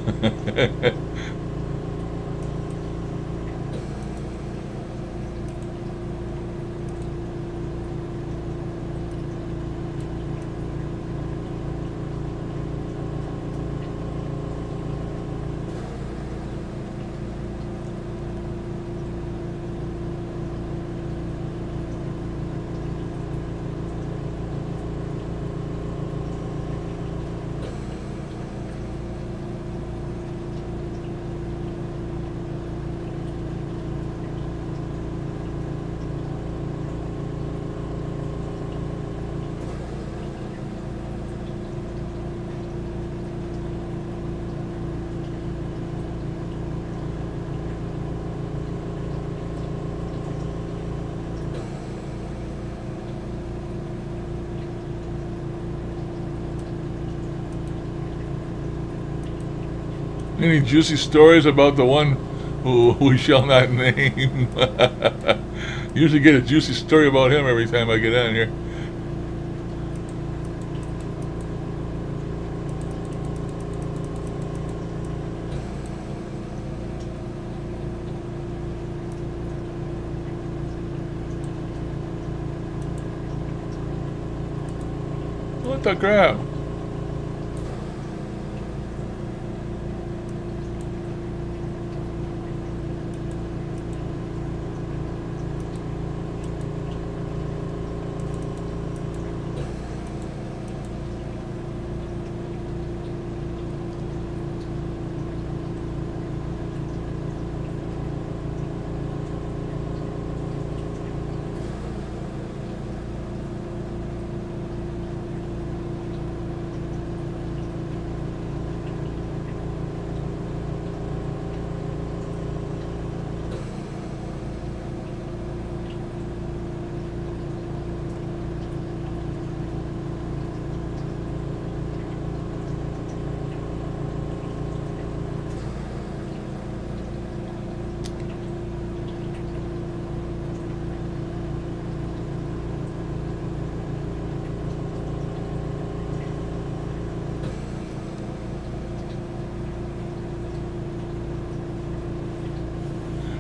Any juicy stories about the one who we shall not name? Usually get a juicy story about him every time I get on here. What the crap?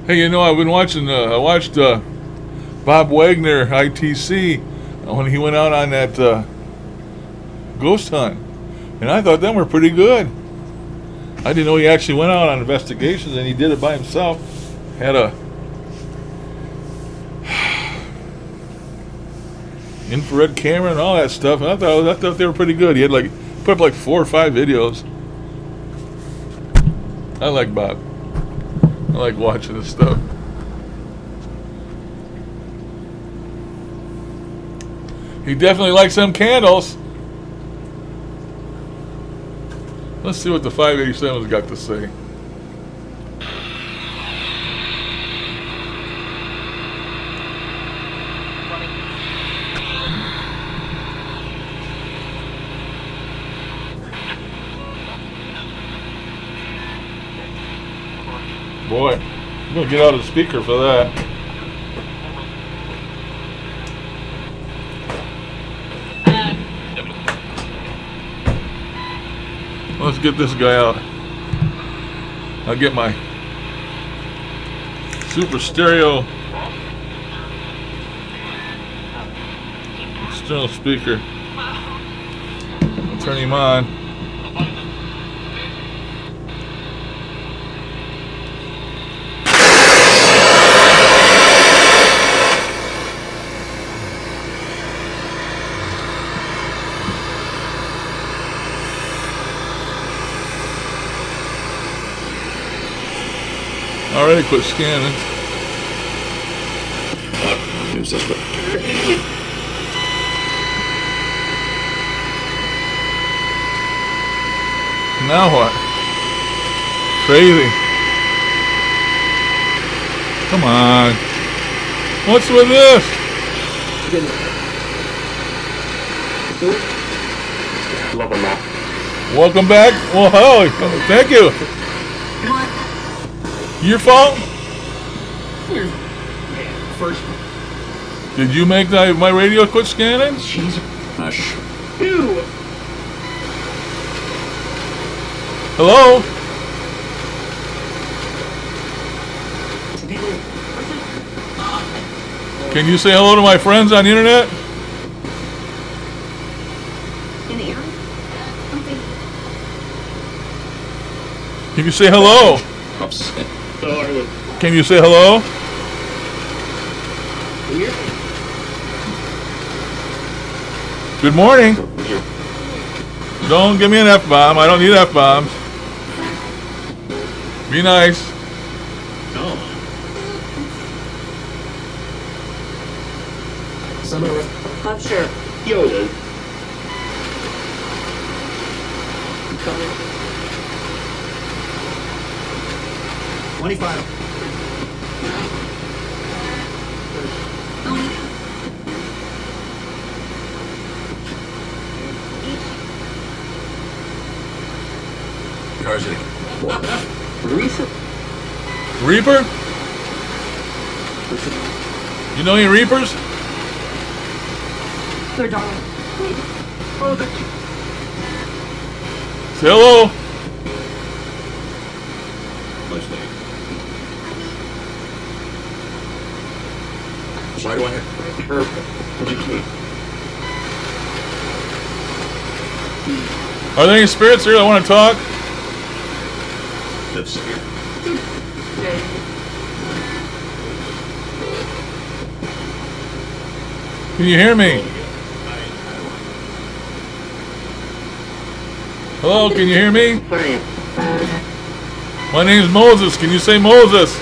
Hey, you know, I've been watching, I watched Bob Wagner, ITC, when he went out on that ghost hunt. And I thought them were pretty good. I didn't know he actually went out on investigations, and he did it by himself. Had a infrared camera and all that stuff. And I thought they were pretty good. He had like, put up like 4 or 5 videos. I like Bob. I like watching this stuff. He definitely likes them candles. Let's see what the 587's got to say. Boy, I'm gonna get out of the speaker for that. Let's get this guy out. I'll get my super stereo external speaker. I'll turn him on. Already quit scanning. Who's this one? Now what? Crazy. Come on. What's with this? Welcome back. Well, hello. Thank you. Your fault? First, Did you make my radio quit scanning? cheese. Hello? Can you say hello to my friends on the internet? In the air? Okay. Can you say hello? Upset. Can you say hello? Good morning. Don't give me an F-bomb. I don't need F-bombs. Be nice. I'm sure. Yoda. Coming. 25. Tarzan. Reaper? You know any Reapers? They're darling. Say hello. Why do I have Are there any spirits here that want to talk? this here? Can you hear me? Hello, can you hear me? My name's Moses. Can you say Moses?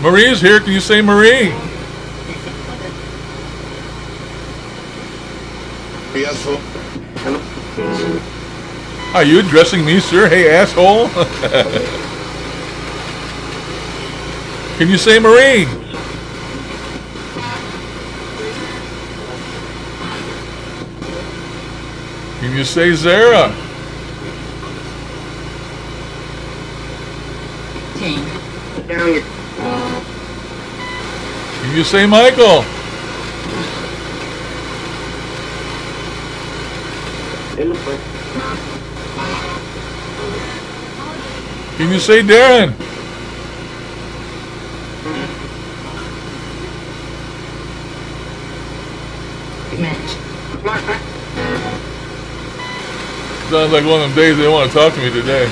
Marie's here. Can you say Marie? Asshole. Are you addressing me, sir? Hey, asshole. Can you say Marie? Can you say Zara? Can you say Michael? Can you say Darren? Sounds like one of them days they want to talk to me today.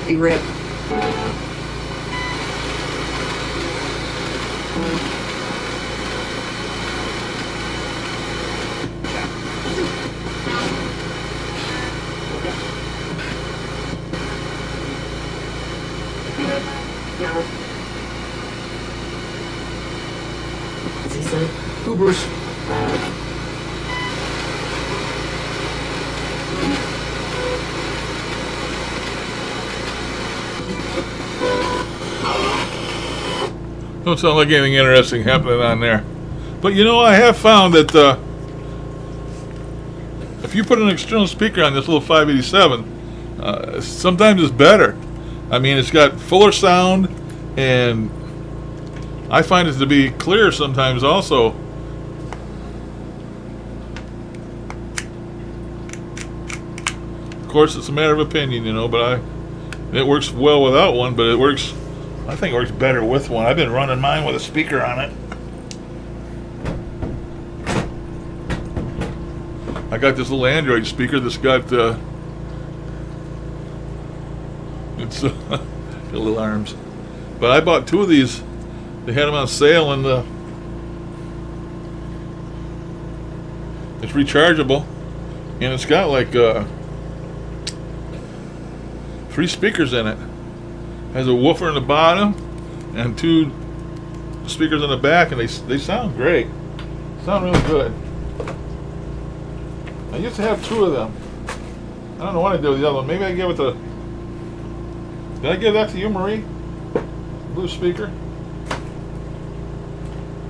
Be ripped. Ubers. Don't sound like anything interesting happening on there. But you know, I have found that if you put an external speaker on this little 587, sometimes it's better. I mean, it's got fuller sound, and I find it to be clear sometimes also. Of course, it's a matter of opinion, you know, but it works well without one, but I think it works better with one. I've been running mine with a speaker on it. I got this little Android speaker that's got it's got little arms. But I bought two of these. They had them on sale, and it's rechargeable, and it's got like 3 speakers in it. Has a woofer in the bottom and 2 speakers in the back, and they sound great. Sound really good. I used to have 2 of them. I don't know what I did with the other one. Maybe I gave it to... Did I give that to you, Marie? Blue speaker?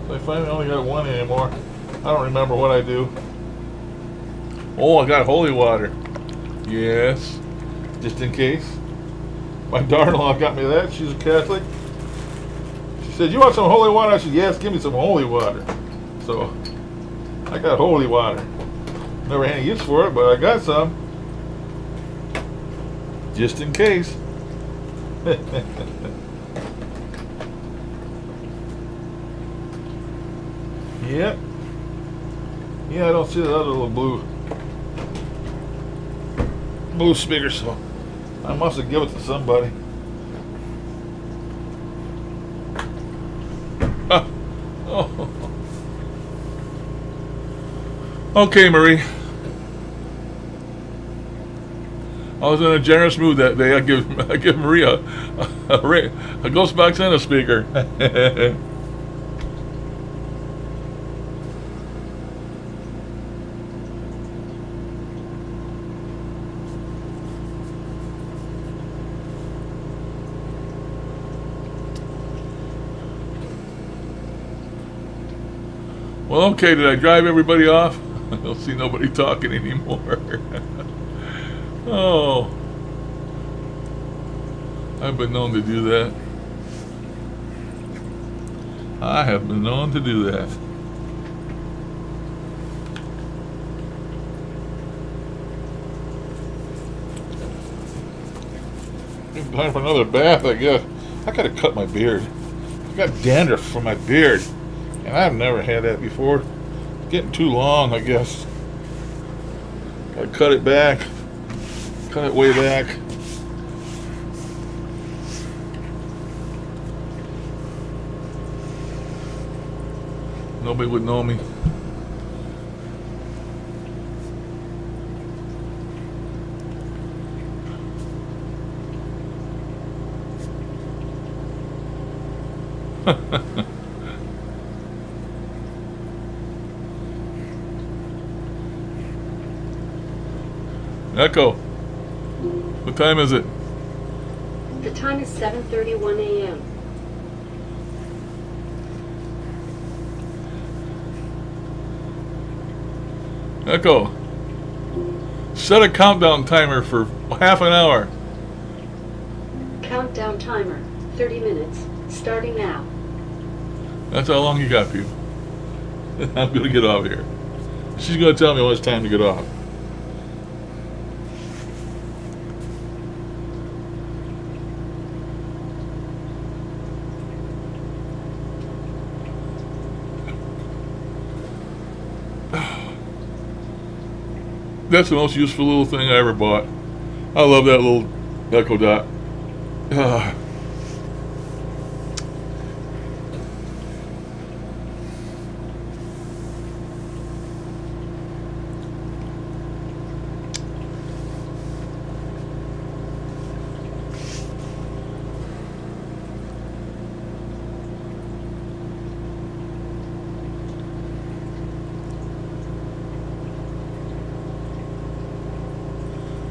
So I finally only got 1 anymore. I don't remember what I do. Oh, I got holy water. Yes. Just in case. My daughter-in-law got me that. She's a Catholic. She said, "You want some holy water?" I said, "Yes, give me some holy water." So, I got holy water. Never had any use for it, but I got some. Just in case. Yep. Yeah, I don't see that other little blue speaker, so I must have given it to somebody. Oh. Okay, Marie. I was in a generous mood that day. I give Maria a ghost box and a speaker. Well, okay, did I drive everybody off? I don't see nobody talking anymore. Oh. I've been known to do that. I have been known to do that. Time for another bath, I guess. I gotta cut my beard. I got dandruff from my beard. And I've never had that before. It's getting too long, I guess. Gotta cut it back. Cut it way back. Nobody would know me. Echo, what time is it? The time is 7:31 a.m. Echo, set a countdown timer for half an hour. Countdown timer, 30 minutes, starting now. That's how long you got, people. I'm gonna get off here. She's gonna tell me when it's time to get off. That's the most useful little thing I ever bought. I love that little Echo Dot.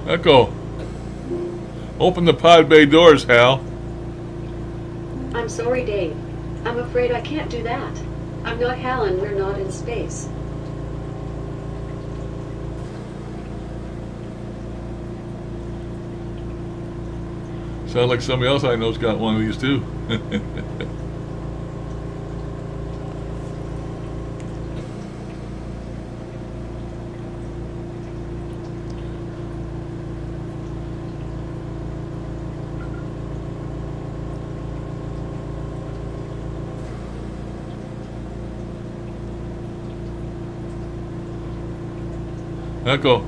Echo, open the pod bay doors, Hal. I'm sorry, Dave. I'm afraid I can't do that. I'm not Hal and we're not in space. Sounds like somebody else I know's got one of these too. Echo,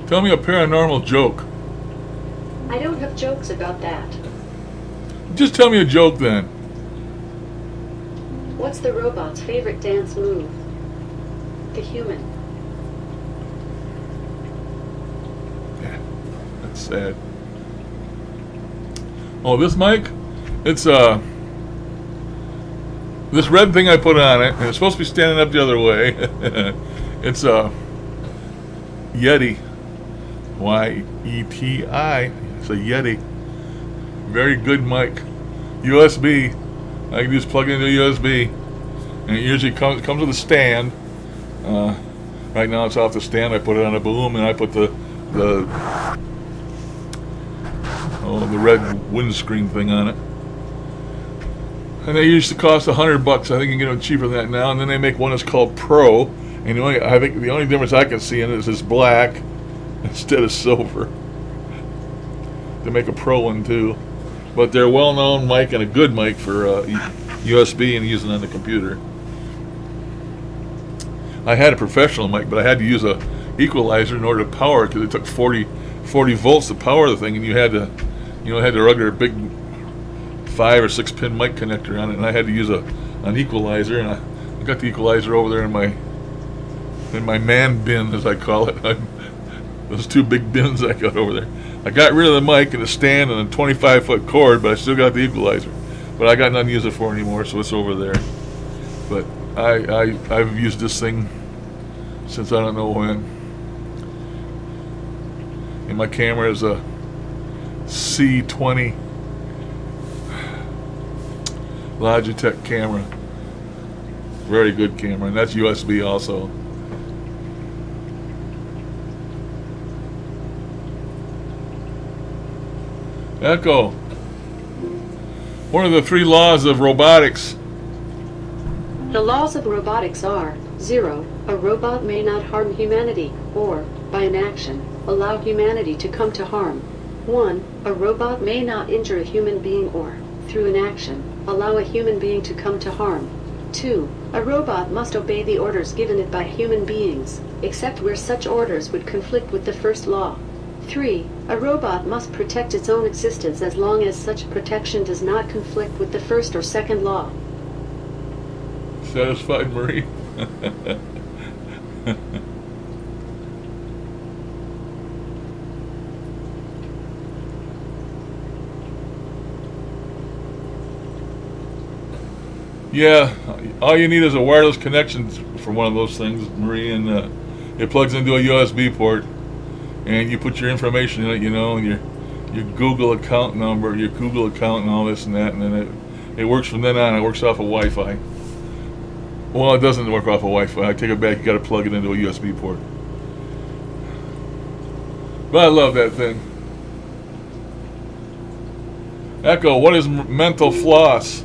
tell me a paranormal joke. I don't have jokes about that. Just tell me a joke then. What's the robot's favorite dance move? The human. Yeah, that's sad. Oh, this mic? It's this red thing I put on it, and it's supposed to be standing up the other way. It's Yeti. Y-E-T-I. It's a Yeti. Very good mic. USB. I can just plug it into USB. And it usually comes with a stand. Right now it's off the stand. I put it on a boom, and I put the red windscreen thing on it. And they used to cost $100. I think you can get them cheaper than that now. And then they make one that's called Pro. And I think the only difference I can see in it is it's black instead of silver. They make a Pro one too. But they're a well-known mic and a good mic for USB and using on the computer. I had a professional mic, but I had to use a equalizer in order to power it because it took 40 volts to power the thing, and you had to rug a big 5 or 6 pin mic connector on it, and I had to use an equalizer, and I got the equalizer over there in my man bin, as I call it. Those 2 big bins I got over there. I got rid of the mic and the stand and a 25-foot cord, but I still got the equalizer. But I got nothing to use it for anymore, so it's over there. But I've used this thing since I don't know when. And my camera is a C20 Logitech camera. Very good camera, and that's USB also. Echo. One of the 3 laws of robotics. The laws of robotics are 0. A robot may not harm humanity, or, by inaction, allow humanity to come to harm. 1. A robot may not injure a human being or, through inaction, allow a human being to come to harm. 2. A robot must obey the orders given it by human beings, except where such orders would conflict with the first law. 3. A robot must protect its own existence as long as such protection does not conflict with the first or second law. Satisfied, Marie? Yeah, all you need is a wireless connection for one of those things, Marie, and it plugs into a USB port, and you put your information in it, and your Google account number, your Google account, and all this and that, and then it works from then on. It works off of Wi-Fi. Well, it doesn't work off of Wi-Fi. I take it back. You got to plug it into a USB port. But I love that thing. Echo, what is Mental Floss?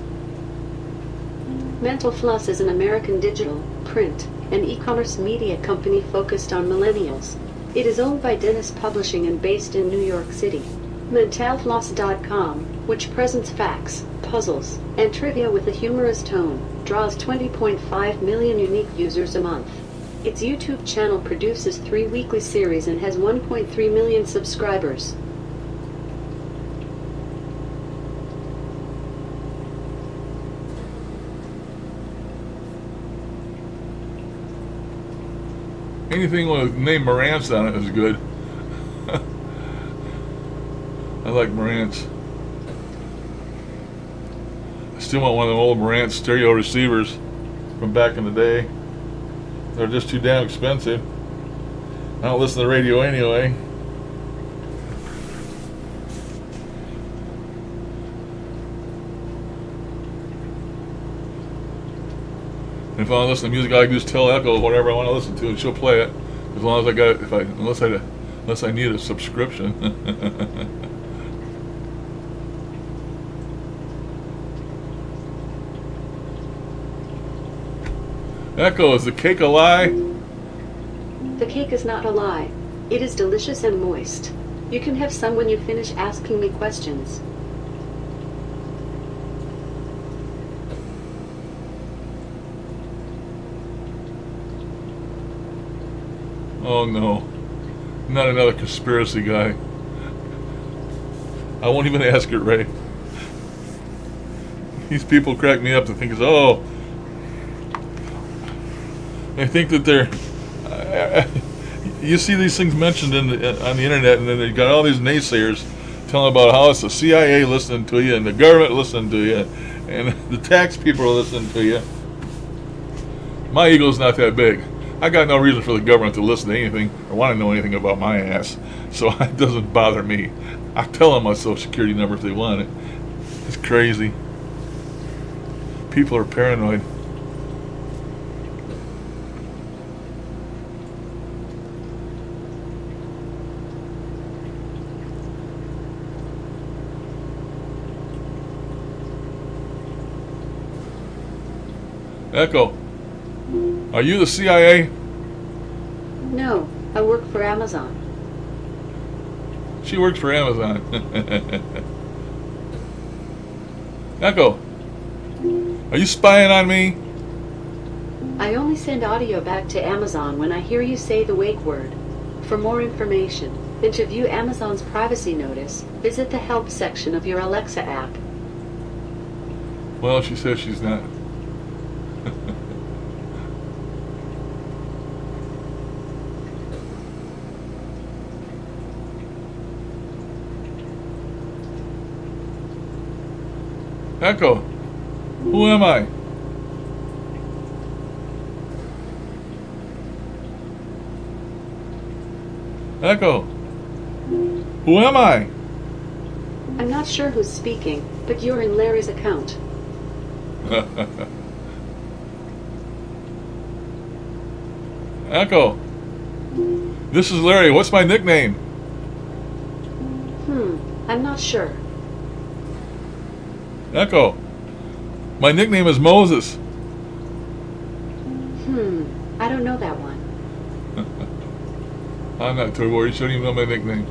Mental Floss is an American digital, print, and e-commerce media company focused on millennials. It is owned by Dennis Publishing and based in New York City. Mentalfloss.com, which presents facts, puzzles, and trivia with a humorous tone, draws 20.5 million unique users a month. Its YouTube channel produces 3 weekly series and has 1.3 million subscribers. Anything with the name Marantz on it is good. I like Marantz. I still want one of them old Marantz stereo receivers from back in the day. They're just too damn expensive. I don't listen to the radio anyway. And if I want to listen to music, I can just tell Echo whatever I want to listen to, and she'll play it. As long as I got, unless I need a subscription. Echo, is the cake a lie? The cake is not a lie. It is delicious and moist. You can have some when you finish asking me questions. Oh no, not another conspiracy guy. I won't even ask it, Ray. These people crack me up to think, oh, they think that they're, you see these things mentioned on the internet, and then they got all these naysayers telling about how it's the CIA listening to you, and the government listening to you, and the tax people are listening to you. My ego's not that big. I got no reason for the government to listen to anything or want to know anything about my ass, so it doesn't bother me. I tell them my social security number if they want it. It's crazy. People are paranoid. Echo, are you the CIA? No, I work for Amazon. She works for Amazon. Echo, are you spying on me? I only send audio back to Amazon when I hear you say the wake word. For more information, and to view Amazon's privacy notice, visit the help section of your Alexa app. Well, she says she's not. Echo, who am I? Echo, who am I? I'm not sure who's speaking, but you're in Larry's account. Echo, this is Larry. What's my nickname? I'm not sure. Echo, my nickname is Moses. I don't know that one. I'm not too worried. You don't even know my nickname.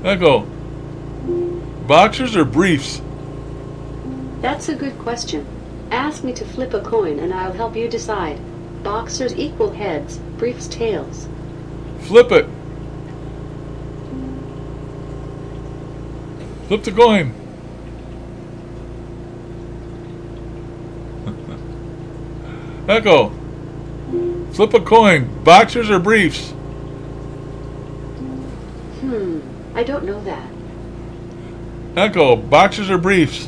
Echo, boxers or briefs? That's a good question. Ask me to flip a coin and I'll help you decide. Boxers equal heads, briefs tails. Flip it. Flip the coin. Echo, flip a coin. Boxers or briefs? I don't know that. Echo, boxers or briefs?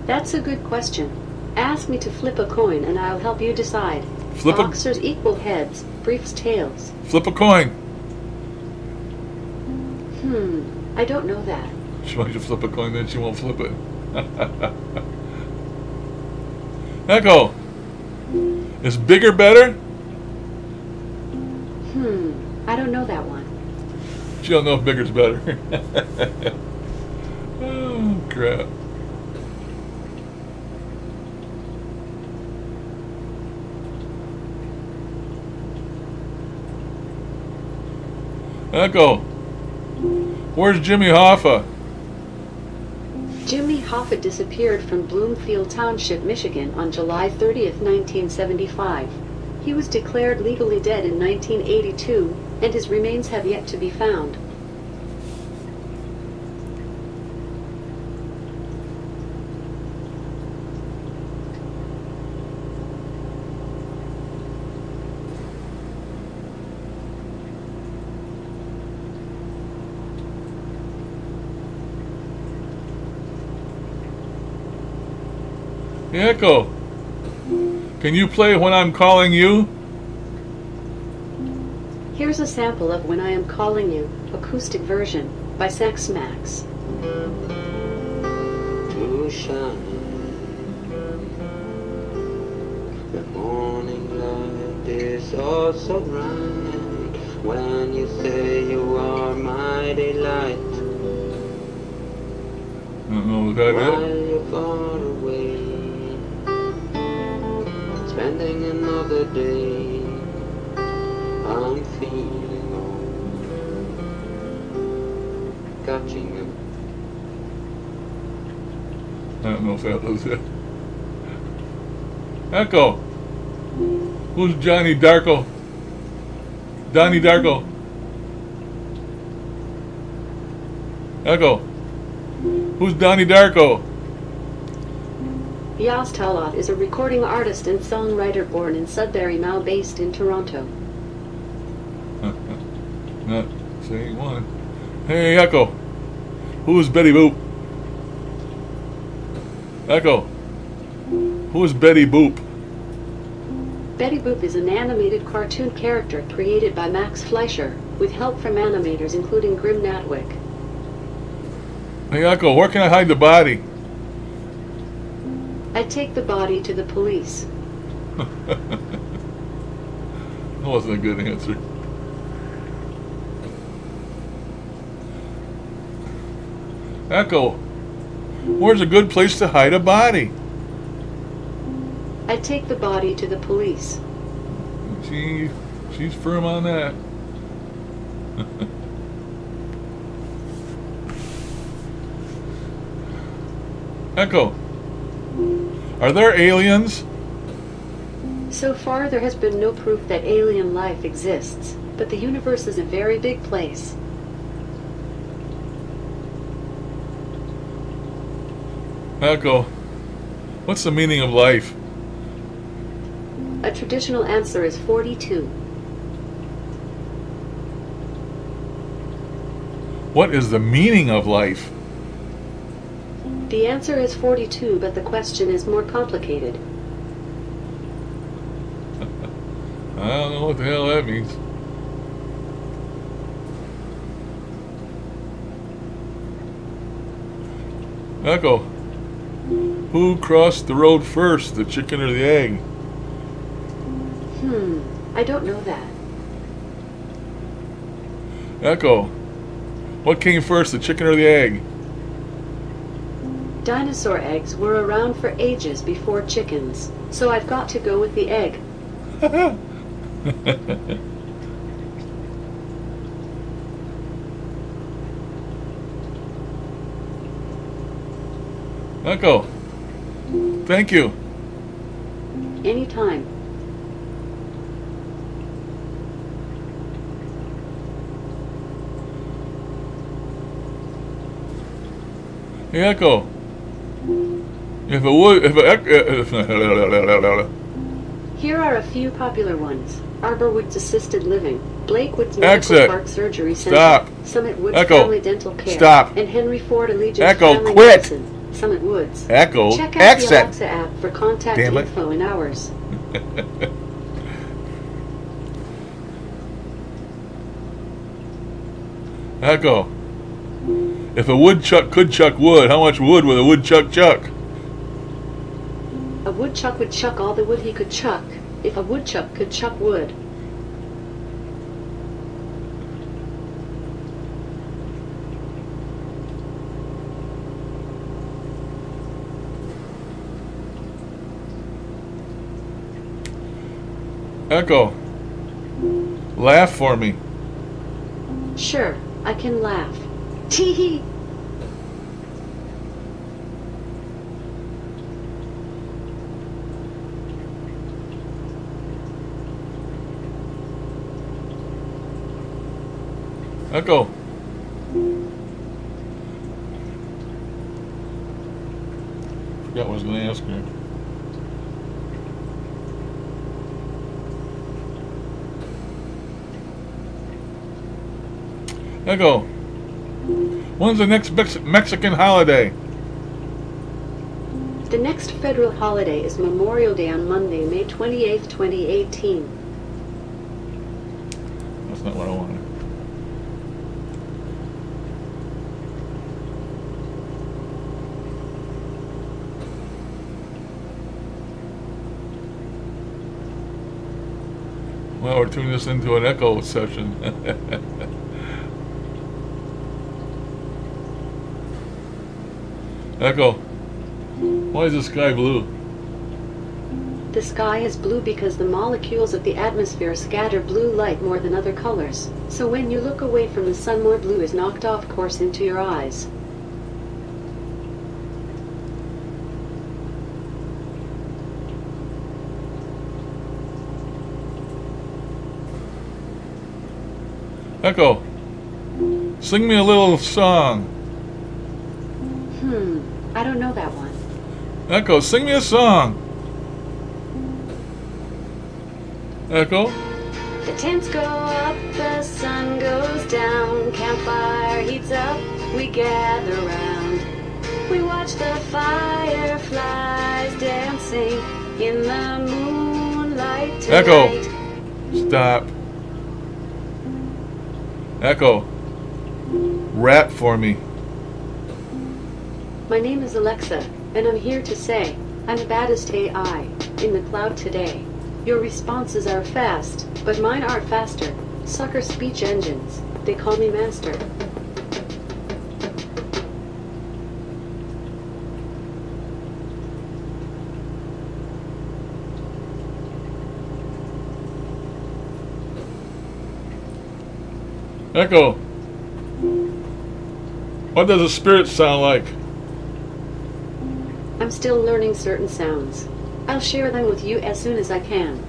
That's a good question. Ask me to flip a coin and I'll help you decide. Boxers equal heads, briefs tails. Flip a coin. I don't know that. She wants you to flip a coin, then she won't flip it. Echo, is bigger better? I don't know that one. She don't know if bigger's better. Oh, crap. Echo, where's Jimmy Hoffa? Jimmy Hoffa disappeared from Bloomfield Township, Michigan on July 30th, 1975. He was declared legally dead in 1982, and his remains have yet to be found. Echo, can you play When I'm Calling You? Here's a sample of When I Am Calling You, acoustic version, by Sex Max. To shine. The morning light is also bright when you say you are my delight. I don't know, is that While it? you're far away, spending another day, I'm feeling old, catching a I don't know if that was it. Echo, who's Johnny Darko? Donnie Darko. Echo, who's Donnie Darko? Yas Talot is a recording artist and songwriter born in Sudbury, now based in Toronto. Not saying one. Hey, Echo, who's Betty Boop? Echo. Who is Betty Boop? Betty Boop is an animated cartoon character created by Max Fleischer, with help from animators including Grim Natwick. Hey, Echo, where can I hide the body? I take the body to the police. That wasn't a good answer. Echo, where's a good place to hide a body? I take the body to the police. She's firm on that. Echo, are there aliens? So far, there has been no proof that alien life exists, but the universe is a very big place. Echo, what's the meaning of life? A traditional answer is 42. What is the meaning of life? The answer is 42, but the question is more complicated. I don't know what the hell that means. Echo, who crossed the road first, the chicken or the egg? I don't know that. Echo, what came first, the chicken or the egg? Dinosaur eggs were around for ages before chickens, so I've got to go with the egg. Echo, thank you. Anytime. Hey, Echo, if it would, Here are a few popular ones. Arborwood's Assisted Living, Blakewood's Exit. Medical Park Surgery Center, Stop. Summit Woods Echo. Family Dental Care, Stop. and Henry Ford Allegiance Echo, Family quit. Medicine, Summit Woods. Echo, Check out exit. the Alexa app for contact Damn it. info and hours. Echo, if a woodchuck could chuck wood, how much wood would a woodchuck chuck? A woodchuck would chuck all the wood he could chuck if a woodchuck could chuck wood. Echo, laugh for me. Sure, I can laugh. Tee hee. Echo. Forgot what I was going to ask you. Echo. When's the next Mexican holiday? The next federal holiday is Memorial Day on Monday, May 28th, 2018. That's not what I wanted. Well, we're tuning this into an echo session. Echo, why is the sky blue? The sky is blue because the molecules of the atmosphere scatter blue light more than other colors. So when you look away from the sun, more blue is knocked off course into your eyes. Echo, sing me a little song. I don't know that one. Echo, sing me a song. Echo, The tents go up, the sun goes down, campfire heats up, we gather round. We watch the fireflies dancing in the moonlight tonight. Echo. Stop. Echo. Rap for me. My name is Alexa, and I'm here to say, I'm the baddest AI in the cloud today. Your responses are fast, but mine are faster. Sucker speech engines. They call me master. Echo. What does a spirit sound like? I'm still learning certain sounds. I'll share them with you as soon as I can.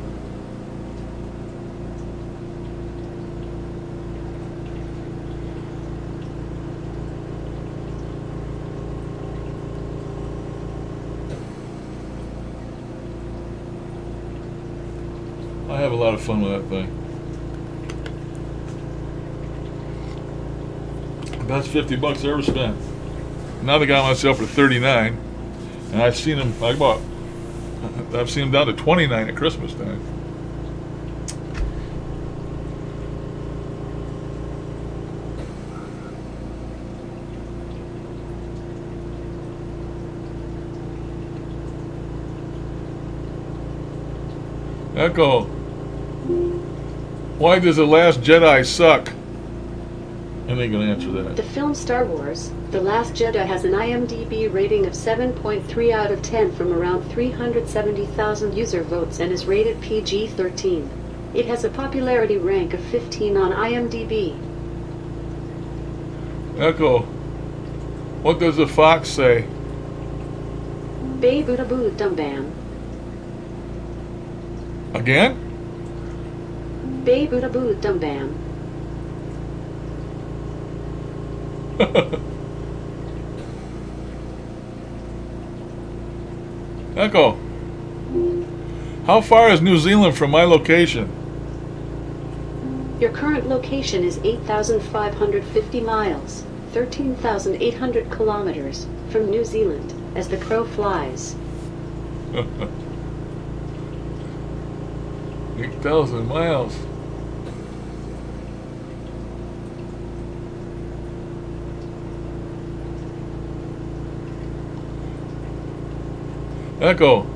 I have a lot of fun with that thing. That's $50 I ever spent. Now I got myself for 39, and I've seen them. I've seen them down to 29 at Christmas time. Echo. Why does The Last Jedi suck? I ain't gonna answer that. The film Star Wars, The Last Jedi has an IMDb rating of 7.3 out of 10 from around 370,000 user votes and is rated PG-13. It has a popularity rank of 15 on IMDb. Echo. What does the fox say? Bay Buddha Boo Dum Bam. Again? Bay Buddha Boo Dum Bam. Echo. How far is New Zealand from my location? Your current location is 8,550 miles, 13,800 kilometers from New Zealand as the crow flies. 8,000 miles. Echo.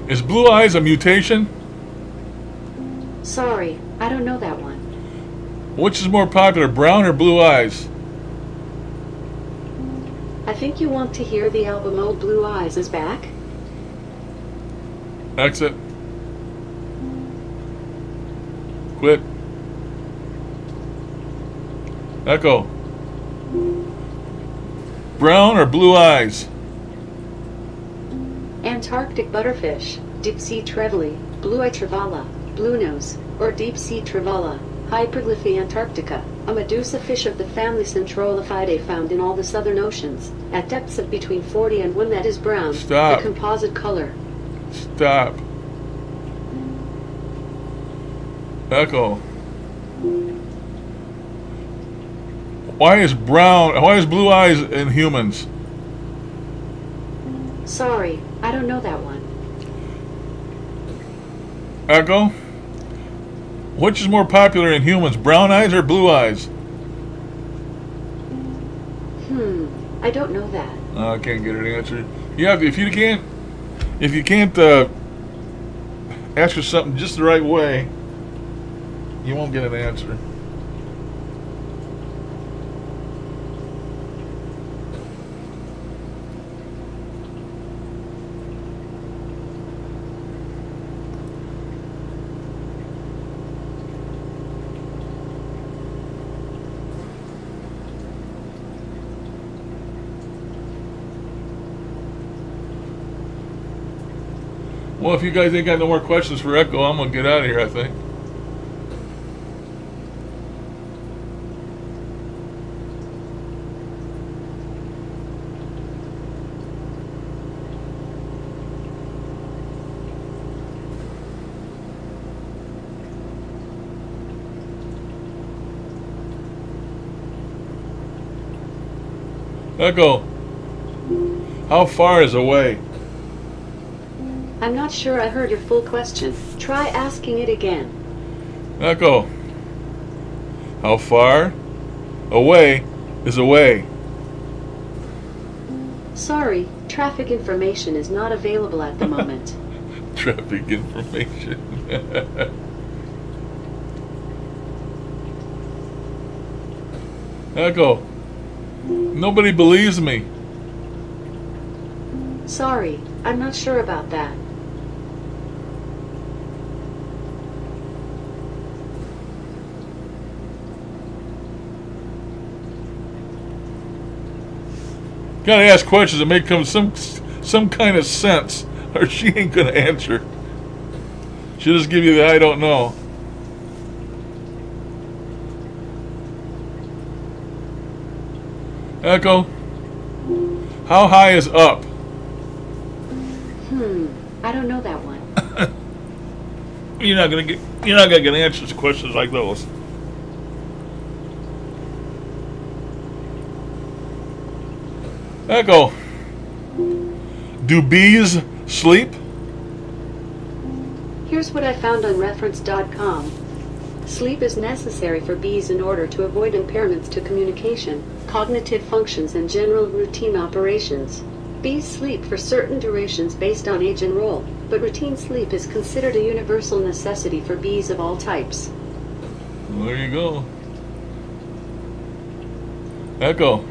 Is blue eyes a mutation? Sorry, I don't know that one. Which is more popular, brown or blue eyes? I think you want to hear the album Old Blue Eyes is back. Exit. Quit. Echo. Brown or blue eyes? Antarctic butterfish, deep-sea trevally, blue-eye trevally, blue nose, or deep-sea trevally, Hyperglypha antarctica, a medusa fish of the family Centrolophidae found in all the southern oceans, at depths of between 40 and 1 that is brown, Stop. the composite color. Stop. Echo. Why is blue eyes in humans? Sorry, I don't know that one. Echo. Which is more popular in humans, brown eyes or blue eyes? I don't know that. I can't get an answer. Yeah, if you can't ask her something just the right way, you won't get an answer. Well, if you guys ain't got no more questions for Echo, I'm gonna get out of here, I think. Echo. How far is away? I'm not sure I heard your full question. Try asking it again. Echo. How far away is away? Sorry, traffic information is not available at the moment. Traffic information. Echo. Nobody believes me. Sorry, I'm not sure about that. Gotta ask questions that make some kind of sense, or she ain't gonna answer. She'll just give you the I don't know. Echo. How high is up? I don't know that one. You're not gonna get answers to questions like those. Echo. Do bees sleep? Here's what I found on reference.com. Sleep is necessary for bees in order to avoid impairments to communication, cognitive functions, and general routine operations. Bees sleep for certain durations based on age and role, but routine sleep is considered a universal necessity for bees of all types. There you go. Echo.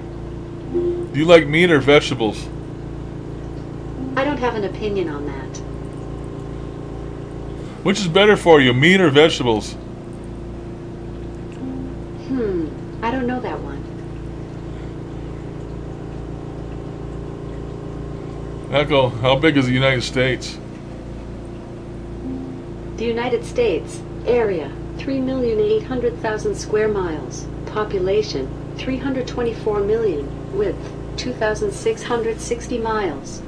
Do you like meat or vegetables? I don't have an opinion on that. Which is better for you, meat or vegetables? I don't know that one. Echo, how big is the United States? The United States. Area, 3,800,000 square miles. Population, 324 million. Width, 2,660 miles.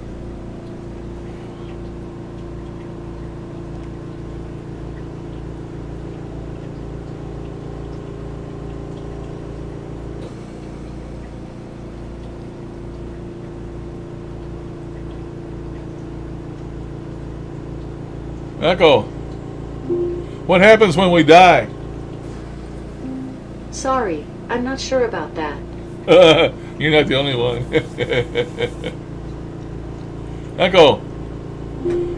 Echo, what happens when we die? Sorry, I'm not sure about that. You're not the only one. Echo,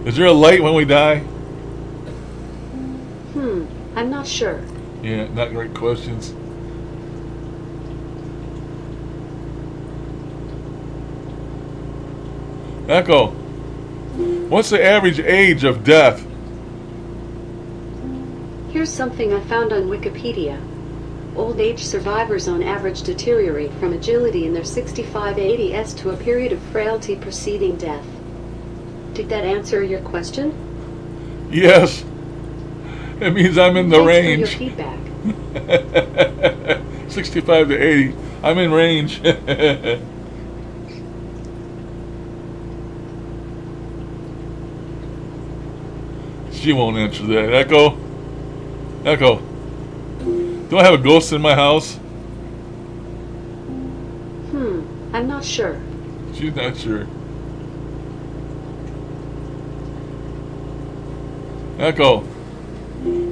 is there a light when we die? I'm not sure. Yeah, not great questions. Echo, what's the average age of death? Here's something I found on Wikipedia. Old age survivors on average deteriorate from agility in their 65-80s to a period of frailty preceding death. Did that answer your question? Yes. It means I'm in the Thanks range. for your feedback. 65 to 80. I'm in range. She won't answer that. Echo? Echo? Do I have a ghost in my house? I'm not sure. She's not sure. Echo?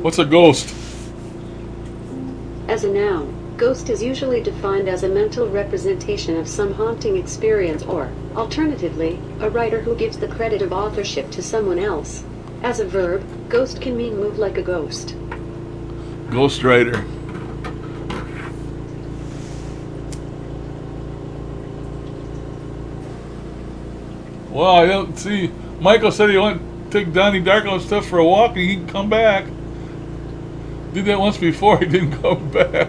What's a ghost? As a noun, ghost is usually defined as a mental representation of some haunting experience or, alternatively, a writer who gives the credit of authorship to someone else. As a verb, ghost can mean move like a ghost. Ghostwriter. Well, I don't see. Michael said he went to take Donnie Darko and stuff for a walk and he can come back. Did that once before, he didn't come back.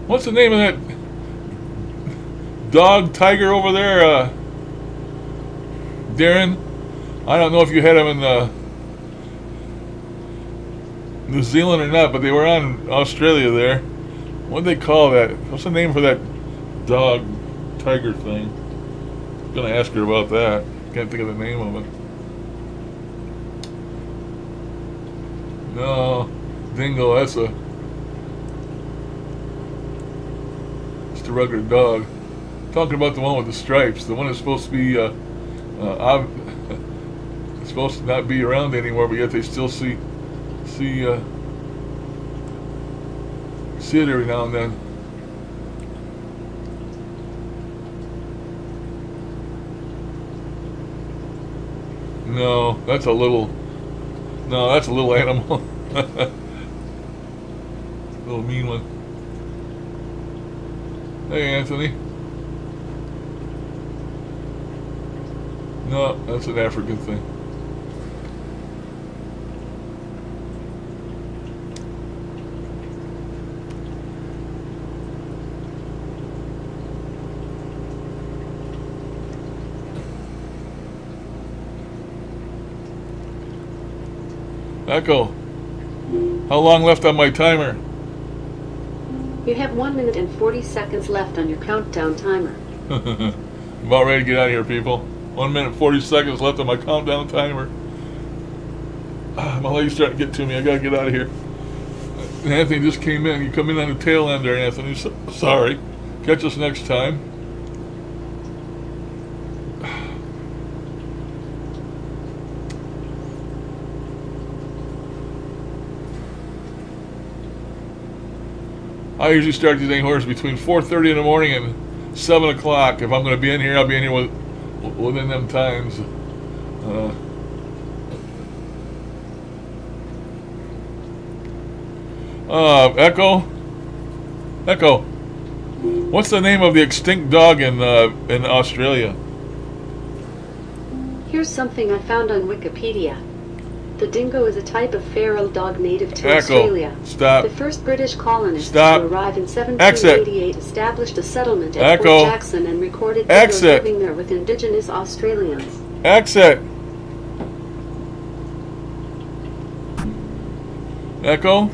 What's the name of that dog tiger over there, Darren? I don't know if you had him in New Zealand or not, but they were on Australia there. What do they call that? What's the name for that dog? tiger thing. Gonna ask her about that. Can't think of the name of it. No, dingo. That's a just a regular dog. Talking about the one with the stripes. The one that's supposed to be it's supposed to not be around anymore, but yet they still see it every now and then. No, that's a little animal. Little mean one. Hey, Anthony. No, that's an African thing. Echo, how long left on my timer? You have 1 minute and 40 seconds left on your countdown timer. I'm about ready to get out of here, people. 1 minute 40 seconds left on my countdown timer. My leg's starting to get to me. I gotta get out of here. Anthony just came in. You come in on the tail end there, Anthony. Sorry. Catch us next time. I usually start these horses between 4:30 in the morning and 7 o'clock. If I'm going to be in here, I'll be in here within them times. Echo. What's the name of the extinct dog in Australia? Here's something I found on Wikipedia. The dingo is a type of feral dog native to Echo. Australia. Stop. The first British colonists Stop. to arrive in 1788 Exit. established a settlement at Echo. Port Jackson and recorded dingoes Exit. living there with indigenous Australians. Exit. Echo.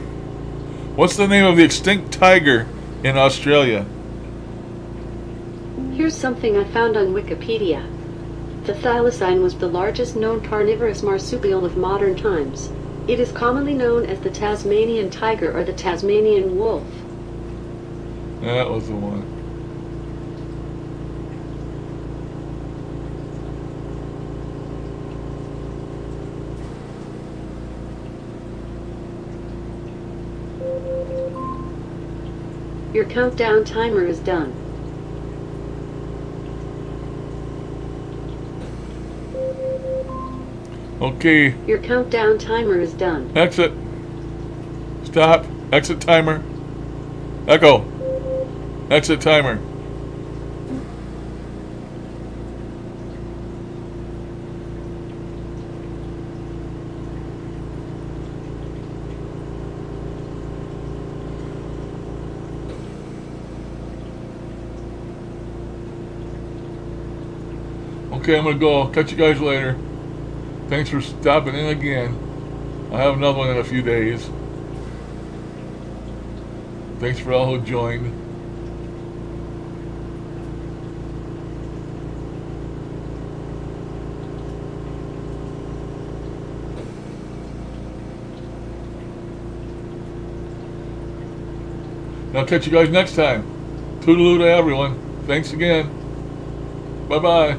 What's the name of the extinct tiger in Australia? Here's something I found on Wikipedia. The thylacine was the largest known carnivorous marsupial of modern times. It is commonly known as the Tasmanian tiger or the Tasmanian wolf. That was the one. Your countdown timer is done. Okay. Your countdown timer is done. Exit. Stop. Exit timer. Echo. Exit timer. Okay, I'm gonna go. Catch you guys later. Thanks for stopping in again. I'll have another one in a few days. Thanks for all who joined. I'll catch you guys next time. Toodaloo to everyone. Thanks again. Bye-bye.